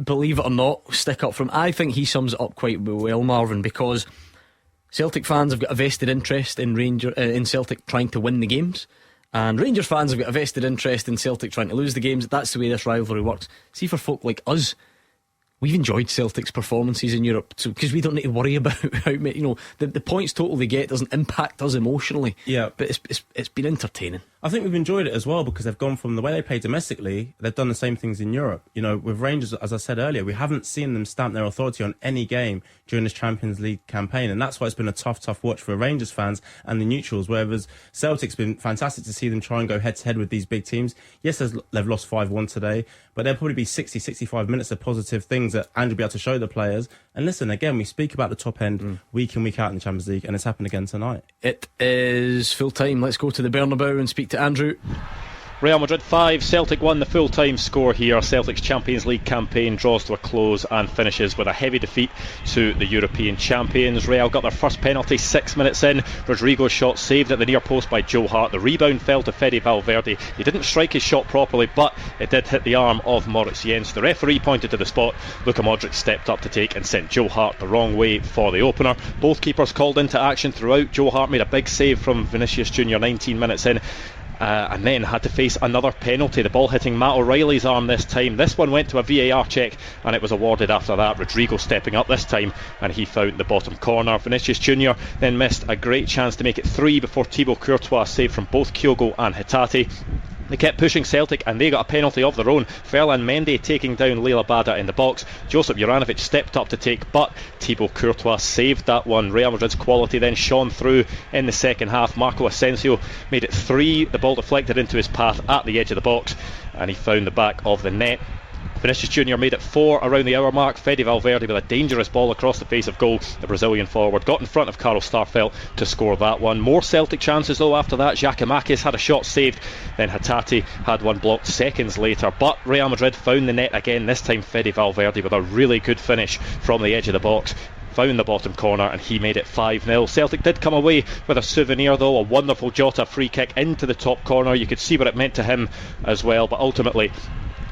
believe it or not, stick up from. I think he sums it up quite well, Marvin, because Celtic fans have got a vested interest in Celtic trying to win the games, and Rangers fans have got a vested interest in Celtic trying to lose the games. That's the way this rivalry works. See, for folk like us, we've enjoyed Celtic's performances in Europe, so because we don't need to worry about how many, you know, the points total they get doesn't impact us emotionally. Yeah, but it's been entertaining. I think we've enjoyed it as well because they've gone from the way they play domestically, they've done the same things in Europe. You know, with Rangers, as I said earlier, we haven't seen them stamp their authority on any game during this Champions League campaign, and that's why it's been a tough watch for Rangers fans and the neutrals, whereas Celtic's been fantastic to see them try and go head to head with these big teams. Yes, they've lost 5-1 today, but there'll probably be 60-65 minutes of positive things that Andrew will be able to show the players. And listen, again, we speak about the top end week in, week out in the Champions League, and it's happened again tonight. It is full time. Let's go to the Bernabeu and speak to Andrew. Real Madrid 5, Celtic 1, the full-time score here. Celtic's Champions League campaign draws to a close and finishes with a heavy defeat to the European champions. Real got their first penalty 6 minutes in. Rodrigo's shot saved at the near post by Joe Hart. The rebound fell to Fede Valverde. He didn't strike his shot properly, but it did hit the arm of Moritz Jens. The referee pointed to the spot. Luka Modric stepped up to take and sent Joe Hart the wrong way for the opener. Both keepers called into action throughout. Joe Hart made a big save from Vinicius Jr. 19 minutes in. And then had to face another penalty, the ball hitting Matt O'Reilly's arm this time. This one went to a VAR check and it was awarded after that. Rodrigo stepping up this time and he found the bottom corner. Vinicius Jr. then missed a great chance to make it 3 before Thibaut Courtois saved from both Kyogo and Hatate. They kept pushing Celtic and they got a penalty of their own. Ferland Mendy taking down Leila Bada in the box. Josip Juranovic stepped up to take, but Thibaut Courtois saved that one. Real Madrid's quality then shone through in the second half. Marco Asensio made it 3. The ball deflected into his path at the edge of the box and he found the back of the net. Vinicius Junior made it 4 around the hour mark. Fede Valverde with a dangerous ball across the face of goal. The Brazilian forward got in front of Carlos Starfelt to score that one. More Celtic chances though after that. Giacomakis had a shot saved, then Hatate had one blocked seconds later, but Real Madrid found the net again. This time Fede Valverde with a really good finish from the edge of the box, found the bottom corner, and he made it 5-0. Celtic did come away with a souvenir though, a wonderful Jota free kick into the top corner. You could see what it meant to him as well, but ultimately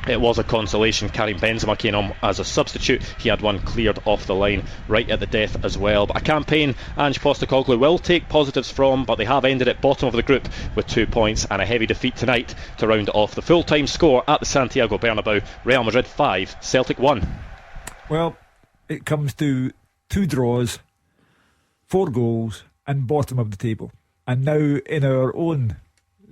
it was a consolation. Karim Benzema came on as a substitute. He had one cleared off the line right at the death as well. But a campaign Ange Postecoglou will take positives from, but they have ended at bottom of the group with 2 points and a heavy defeat tonight to round off the full-time score at the Santiago Bernabeu. Real Madrid 5, Celtic 1. Well, it comes to 2 draws, 4 goals, and bottom of the table. And now, in our own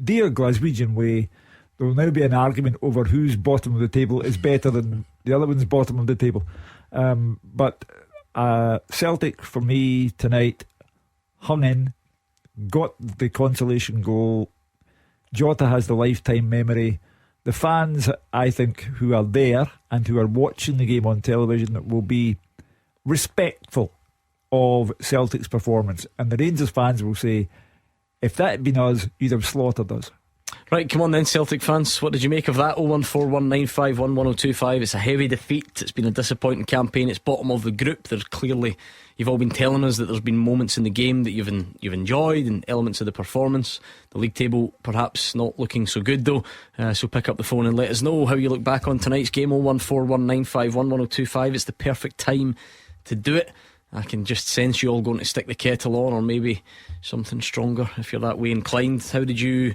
dear Glaswegian way, there will now be an argument over whose bottom of the table is better than the other one's bottom of the table. But Celtic, for me, tonight, hung in, got the consolation goal. Jota has the lifetime memory. The fans, I think, who are there and who are watching the game on television will be respectful of Celtic's performance, and the Rangers fans will say, if that had been us, you'd have slaughtered us. Right, come on then, Celtic fans, what did you make of that? 01419511025. It's a heavy defeat. It's been a disappointing campaign. It's bottom of the group. There's clearly, you've all been telling us that there's been moments in the game that you've enjoyed and elements of the performance. The league table perhaps not looking so good though, so pick up the phone and let us know how you look back on tonight's game. 01419511025. It's the perfect time to do it. I can just sense you all going to stick the kettle on, or maybe something stronger if you're that way inclined. How did you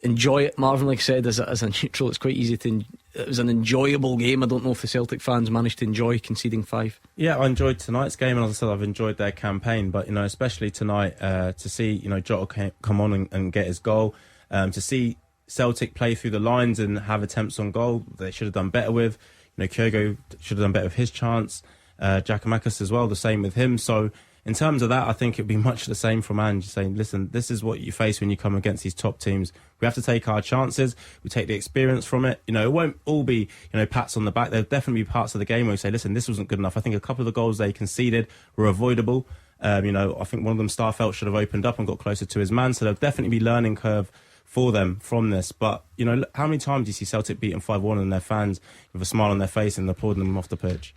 enjoy it, Marvin? Like I said, as a neutral, it's quite easy to. It was an enjoyable game. I don't know if the Celtic fans managed to enjoy conceding 5. Yeah, I enjoyed tonight's game, and as I said, I've enjoyed their campaign. But especially tonight, to see Jota come on and get his goal, to see Celtic play through the lines and have attempts on goal, they should have done better with. Kyogo should have done better with his chance. Giacomakis as well, the same with him. So in terms of that, I think it'd be much the same from Ange, saying, listen, this is what you face when you come against these top teams. We have to take our chances. We take the experience from it. It won't all be, pats on the back. There'll definitely be parts of the game where we say, listen, this wasn't good enough. I think a couple of the goals they conceded were avoidable. I think one of them, Starfelt, should have opened up and got closer to his man. So there'll definitely be learning curve for them from this. But, how many times do you see Celtic beating 5-1 and their fans with a smile on their face and applauding them off the pitch?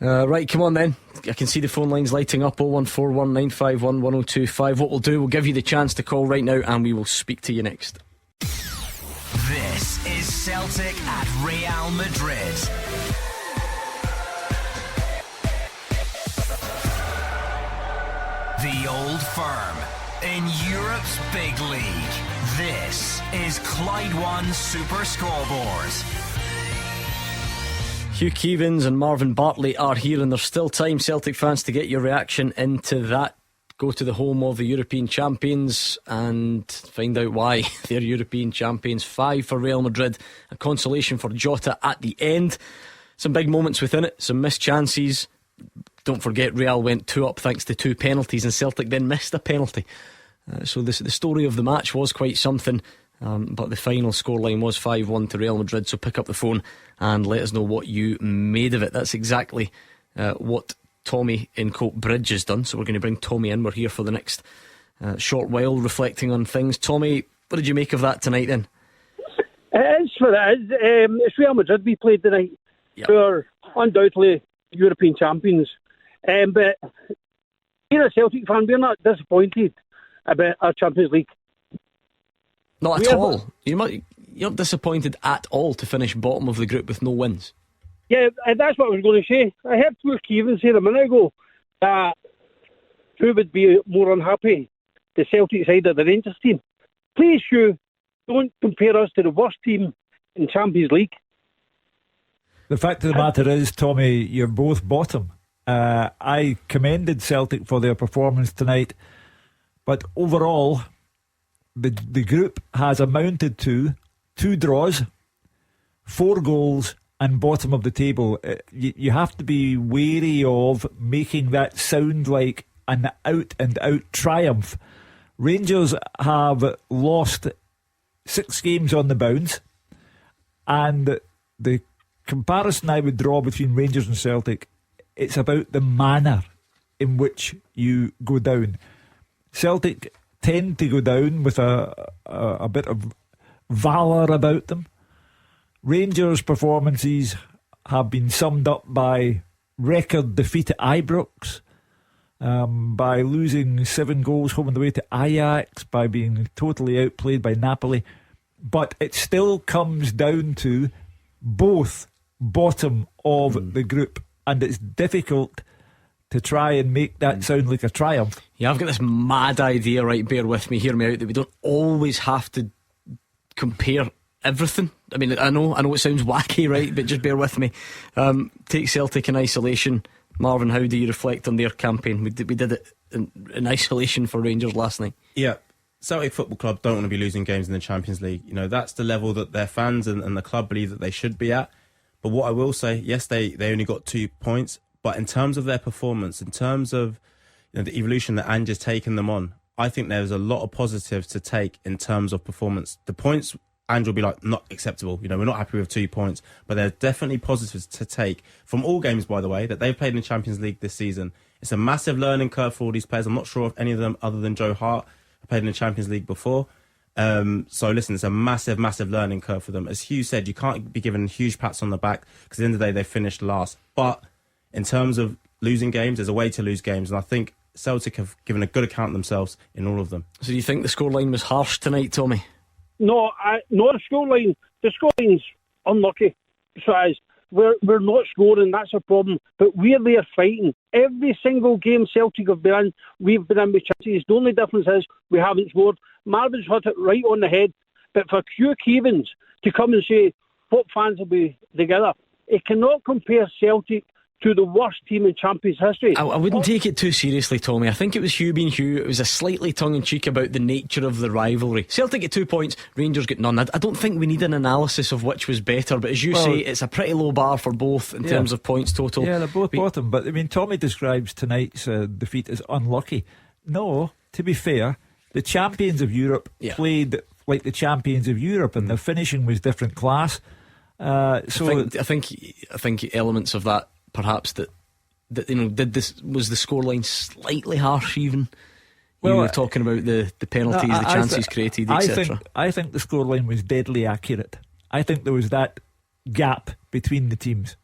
Right, come on then. I can see the phone lines lighting up. 01419511025. What we'll do, we'll give you the chance to call right now, and we will speak to you next. This is Celtic at Real Madrid. The Old Firm in Europe's big league. This is Clyde One Super Scoreboard. Hugh Keevins and Marvin Bartley are here, and there's still time, Celtic fans, to get your reaction into that. Go to the home of the European champions and find out why they're European champions. 5 for Real Madrid, a consolation for Jota at the end. Some big moments within it, some missed chances. Don't forget, Real went 2 up thanks to 2 penalties, and Celtic then missed a penalty. So the story of the match was quite something. But the final scoreline was 5-1 to Real Madrid. So pick up the phone and let us know what you made of it. That's exactly what Tommy in Cope Bridge has done. So we're going to bring Tommy in. We're here for the next short while, reflecting on things. Tommy, what did you make of that tonight then? It's what it is. It's Real Madrid we played tonight. Yep. We're undoubtedly European champions. But being a Celtic fan, we're not disappointed about our Champions League. Not at all. You're not disappointed at all to finish bottom of the group with no wins. Yeah, that's what I was going to say. I heard Hugh Keevins say a minute ago that who would be more unhappy, the Celtic side or the Rangers team. Please, Hugh, don't compare us to the worst team in Champions League. The fact of the matter is, Tommy, you're both bottom. I commended Celtic for their performance tonight, but overall, the group has amounted to 2 draws, 4 goals, and bottom of the table. You have to be wary of making that sound like an out-and-out triumph. Rangers have lost 6 games on the bounce, and the comparison I would draw between Rangers and Celtic, it's about the manner in which you go down. Celtic tend to go down with a bit of valour about them. Rangers' performances have been summed up by record defeat at Ibrox, by losing 7 goals home and away to Ajax, by being totally outplayed by Napoli. But it still comes down to both bottom of the group, and it's difficult to try and make that sound like a triumph. Yeah, I've got this mad idea, right, bear with me, hear me out, that we don't always have to compare everything. I mean, I know it sounds wacky, right, but just bear with me. Take Celtic in isolation. Marvin, how do you reflect on their campaign? We did it in isolation for Rangers last night. Yeah, Celtic Football Club don't want to be losing games in the Champions League. You know, that's the level that their fans and the club believe that they should be at. But what I will say, yes, they only got 2 points, but in terms of their performance, in terms of the evolution that Ange's taken them on, I think there's a lot of positives to take in terms of performance. The points, Ange will be like, not acceptable. You know, we're not happy with 2 points, but there's definitely positives to take from all games, by the way, that they've played in the Champions League this season. It's a massive learning curve for all these players. I'm not sure if any of them, other than Joe Hart, have played in the Champions League before. So listen, it's a massive learning curve for them. As Hugh said, you can't be given huge pats on the back because at the end of the day they finished last. But in terms of losing games, there's a way to lose games, and I think Celtic have given a good account of themselves in all of them. So do you think the scoreline was harsh tonight, Tommy? No, not the scoreline. The scoreline's unlucky. So we're not scoring, that's a problem. But we're there fighting. Every single game Celtic have been in, we've been in with chances. The only difference is we haven't scored. Marvin's hit it right on the head. But for Hugh Keevins to come and say, what fans will be together, it cannot compare Celtic to the worst team in Champions history. I wouldn't take it too seriously, Tommy. I think it was Hugh being Hugh. It was a slightly tongue-in-cheek about the nature of the rivalry. Celtic get 2 points, Rangers get none. I don't think we need an analysis of which was better, but as you say, it's a pretty low bar for both in terms of points total. Yeah, they're both bottom, but I mean, Tommy describes tonight's defeat as unlucky. No, to be fair, the champions of Europe played like the champions of Europe, and their finishing was different class. I think elements of that, perhaps that was the scoreline slightly harsh even. You were talking about the penalties, the chances created, etc. I think the scoreline was deadly accurate. I think there was that gap between the teams,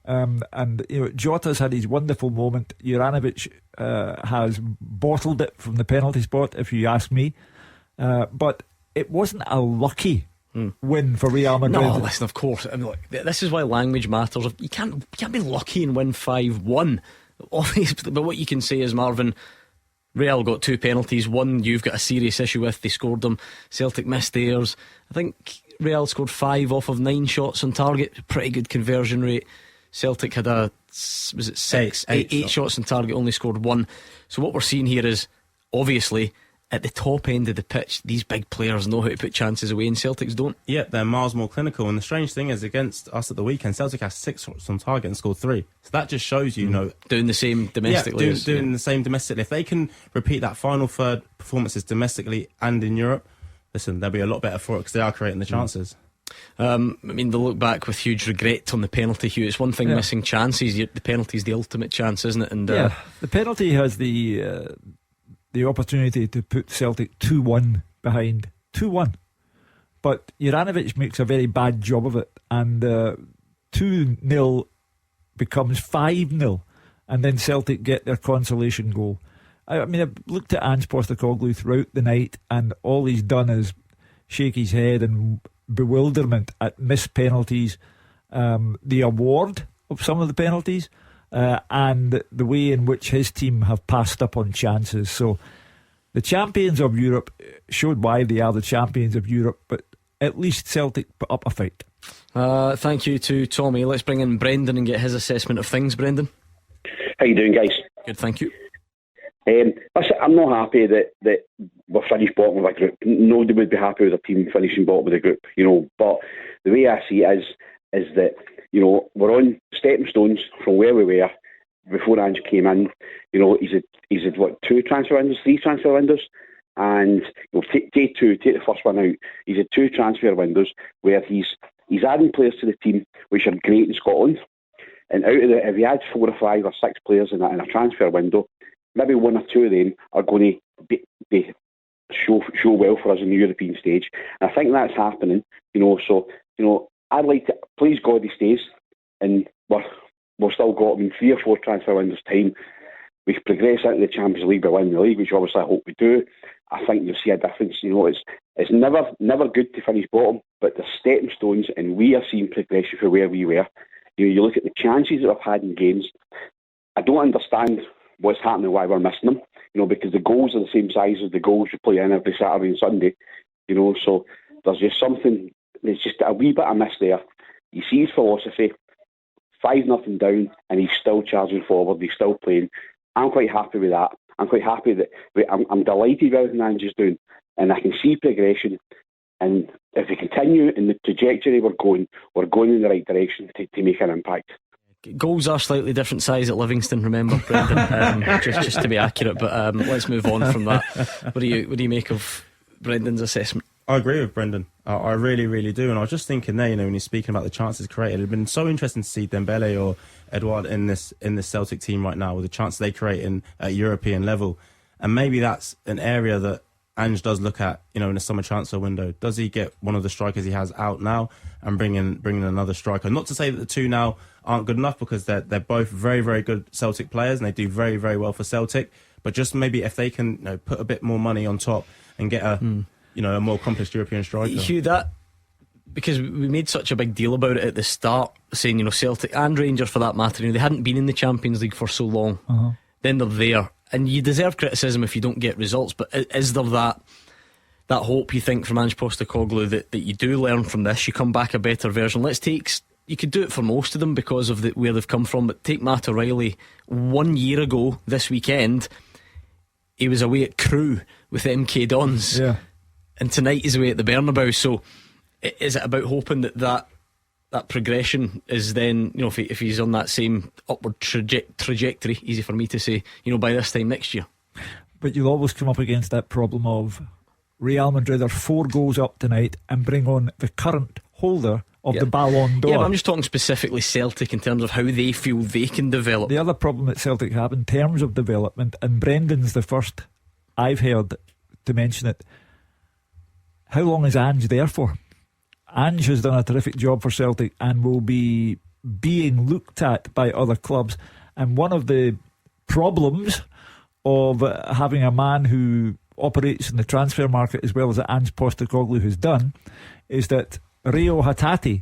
and Jota's had his wonderful moment. Juranovic has bottled it from the penalty spot, if you ask me, but it wasn't a lucky win for Real Madrid. No, listen, of course. I mean, look, this is why language matters. You can't be lucky and win 5-1. But what you can say is, Marvin, Real got 2 penalties. One you've got a serious issue with. They scored them. Celtic missed theirs. I think Real scored 5 off of 9 shots on target. Pretty good conversion rate. Celtic had eight shots on target, only scored 1. So what we're seeing here is, obviously, at the top end of the pitch, these big players know how to put chances away, and Celtics don't. Yeah, they're miles more clinical. And the strange thing is, against us at the weekend, Celtic has 6 shots on target and scored 3. So that just shows you, doing the same domestically. Yeah, doing the same domestically. If they can repeat that final third performances domestically and in Europe, listen, they'll be a lot better for it because they are creating the chances. I mean, they look back with huge regret on the penalty, Hugh. It's one thing missing chances. The penalty's the ultimate chance, isn't it? And the penalty has the opportunity to put Celtic 2-1 behind. 2-1. But Juranovic makes a very bad job of it, and 2-0 becomes 5-0, and then Celtic get their consolation goal. I mean, I've looked at Ange Postecoglou throughout the night, and all he's done is shake his head in bewilderment at missed penalties, the award of some of the penalties, and the way in which his team have passed up on chances. So the champions of Europe showed why they are the champions of Europe, but at least Celtic put up a fight. Thank you to Tommy. Let's bring in Brendan and get his assessment of things. Brendan, how you doing, guys? Good, thank you. Listen, I'm not happy that we're finished bottom of a group. Nobody would be happy with a team finishing bottom of the group, but the way I see it is that we're on stepping stones from where we were before Ange came in. He's had what, 3 transfer windows, and take the first one out. He's had 2 transfer windows where he's he's adding players to the team which are great in Scotland. And out of if he adds 4 or 5 or 6 players in a transfer window, maybe 1 or 2 of them are going to be show well for us in the European stage. And I think that's happening. So I'd like to, please God, he stays, and we've still got 3 or 4 transfer windows time. We progress into the Champions League by winning the league, which obviously I hope we do. I think you'll see a difference. It's never good to finish bottom, but the stepping stones, and we are seeing progression from where we were. You look at the chances that we've had in games. I don't understand what's happening, why we're missing them. Because the goals are the same size as the goals you play in every Saturday and Sunday. So there's just something. There's just a wee bit of miss there. You see his philosophy, 5-0 down, and he's still charging forward. He's still playing. I'm quite happy with that. I'm quite happy that I'm delighted with everything Ange's doing, and I can see progression. And if we continue in the trajectory we're going in the right direction to make an impact. Goals are slightly different size at Livingston, remember, Brendan? just to be accurate, but let's move on from that. What do you make of Brendan's assessment? I agree with Brendan. I really, really do. And I was just thinking there, when he's speaking about the chances created, it'd been so interesting to see Dembele or Edouard in this Celtic team right now with the chances they create at European level. And maybe that's an area that Ange does look at, in the summer transfer window. Does he get one of the strikers he has out now and bring in another striker? Not to say that the two now aren't good enough, because they're both very, very good Celtic players and they do very, very well for Celtic. But just maybe if they can put a bit more money on top and get a more accomplished European striker. Hugh, because we made such a big deal about it at the start, saying Celtic and Rangers for that matter, they hadn't been in the Champions League for so long. Then they're there, and you deserve criticism if you don't get results. But is there that hope, you think, from Ange Postecoglou that you do learn from this, you come back a better version? You could do it for most of them because of where they've come from, but take Matt O'Reilly 1 year ago this weekend. He was away at Crewe with MK Dons, and tonight he's away at the Bernabeu. So is it about hoping that progression is then, if he's on that same upward trajectory, easy for me to say, by this time next year? But you'll always come up against that problem of Real Madrid are 4 goals up tonight and bring on the current holder of the Ballon d'Or. Yeah, but I'm just talking specifically Celtic in terms of how they feel they can develop. The other problem that Celtic have in terms of development, and Brendan's the first I've heard to mention it, how long is Ange there for? Ange has done a terrific job for Celtic and will be being looked at by other clubs. And one of the problems of having a man who operates in the transfer market as well as Ange Postecoglou has done is that Rio Hatate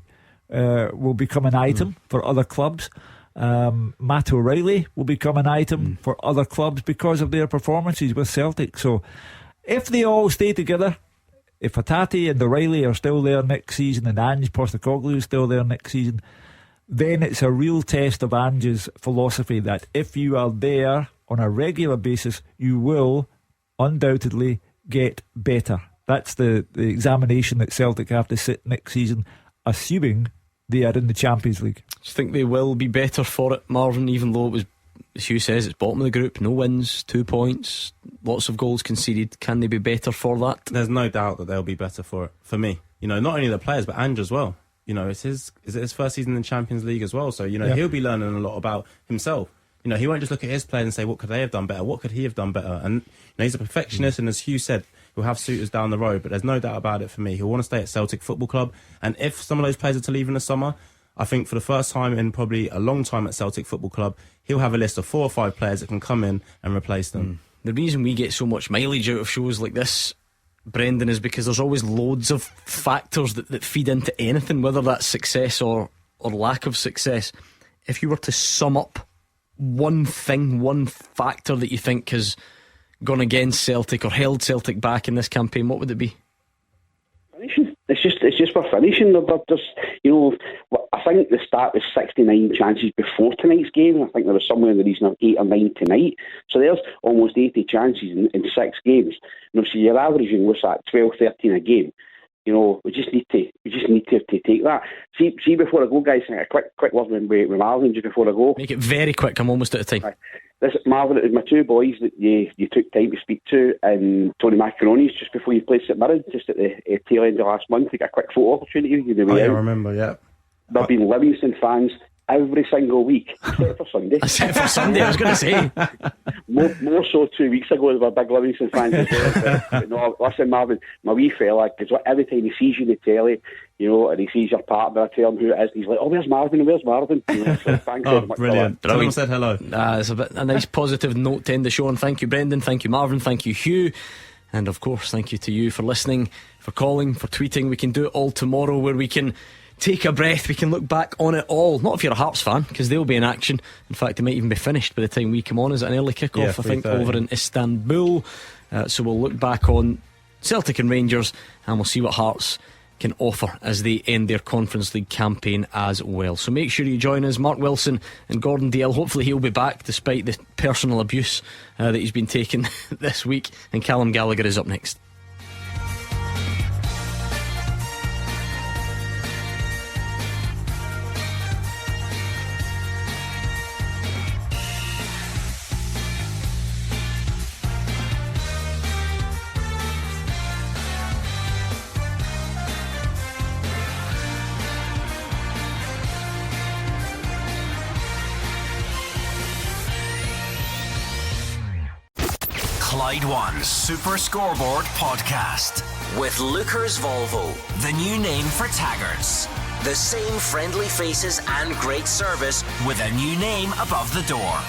will become an item for other clubs. Matt O'Reilly will become an item for other clubs because of their performances with Celtic. So if they all stay together, if Hatate and O'Reilly are still there next season and Ange Postecoglou is still there next season, then it's a real test of Ange's philosophy that if you are there on a regular basis, you will undoubtedly get better. That's the examination that Celtic have to sit next season, assuming they are in the Champions League. Do you think they will be better for it, Marvin, even though it was, as Hugh says, it's bottom of the group, no wins, 2 points, lots of goals conceded? Can they be better for that? There's no doubt that they'll be better for it, for me. Not only the players, but Ange as well. It's his first season in the Champions League as well, so he'll be learning a lot about himself. He won't just look at his players and say, what could they have done better, what could he have done better? And he's a perfectionist, and as Hugh said, he'll have suitors down the road, but there's no doubt about it for me. He'll want to stay at Celtic Football Club, and if some of those players are to leave in the summer, I think for the first time in probably a long time at Celtic Football Club, he'll have a list of 4 or 5 players that can come in and replace them. The reason we get so much mileage out of shows like this, Brendan, is because there's always loads of factors that feed into anything, whether that's success or lack of success. If you were to sum up one factor that you think has gone against Celtic or held Celtic back in this campaign, what would it be? Finishing. It's just for finishing. They're just, I think the start was 69 chances before tonight's game. I think there was somewhere in the region of 8 or 9 tonight. So there's almost 80 chances in 6 games. So you're averaging, what's that, 12, 13 a game. You know, we just need to take that. See before I go, guys, a quick word with Marvin just before I go. Make it very quick. I'm almost out of time. This Marvin, it was my two boys that you took time to speak to, and Tony Macaroni's just before you played St Mirren, just at the tail end of last month. To get a quick photo opportunity. I remember. Yeah. They've been Livingston fans every single week, except for Sunday. Except for Sunday, I was going to say. more so 2 weeks ago, they were big Livingston fans as well. But no, listen, Marvin, my wee fella, because every time he sees you in the telly, you know, and he sees your partner, I tell him who it is, and he's like, "Oh, where's Marvin? Where's Marvin?" You know, so thanks very much. Brilliant. Someone said hello. It's a nice positive note to end the show, and thank you, Brendan, thank you, Marvin, thank you, Hugh, and of course, thank you to you for listening, for calling, for tweeting. We can do it all tomorrow, where we can take a breath, we can look back on it all. Not if you're a Hearts fan, because they'll be in action. In fact, they might even be finished by the time we come on. Is it an early kick-off? I think over in Istanbul. So we'll look back on Celtic and Rangers, and we'll see what Hearts can offer as they end their Conference League campaign as well. So make sure you join us. Mark Wilson and Gordon Dale, hopefully he'll be back despite the personal abuse that he's been taking this week, and Callum Gallagher is up next. Clyde One Super Scoreboard Podcast with Lookers Volvo, the new name for Taggarts. The same friendly faces and great service with a new name above the door.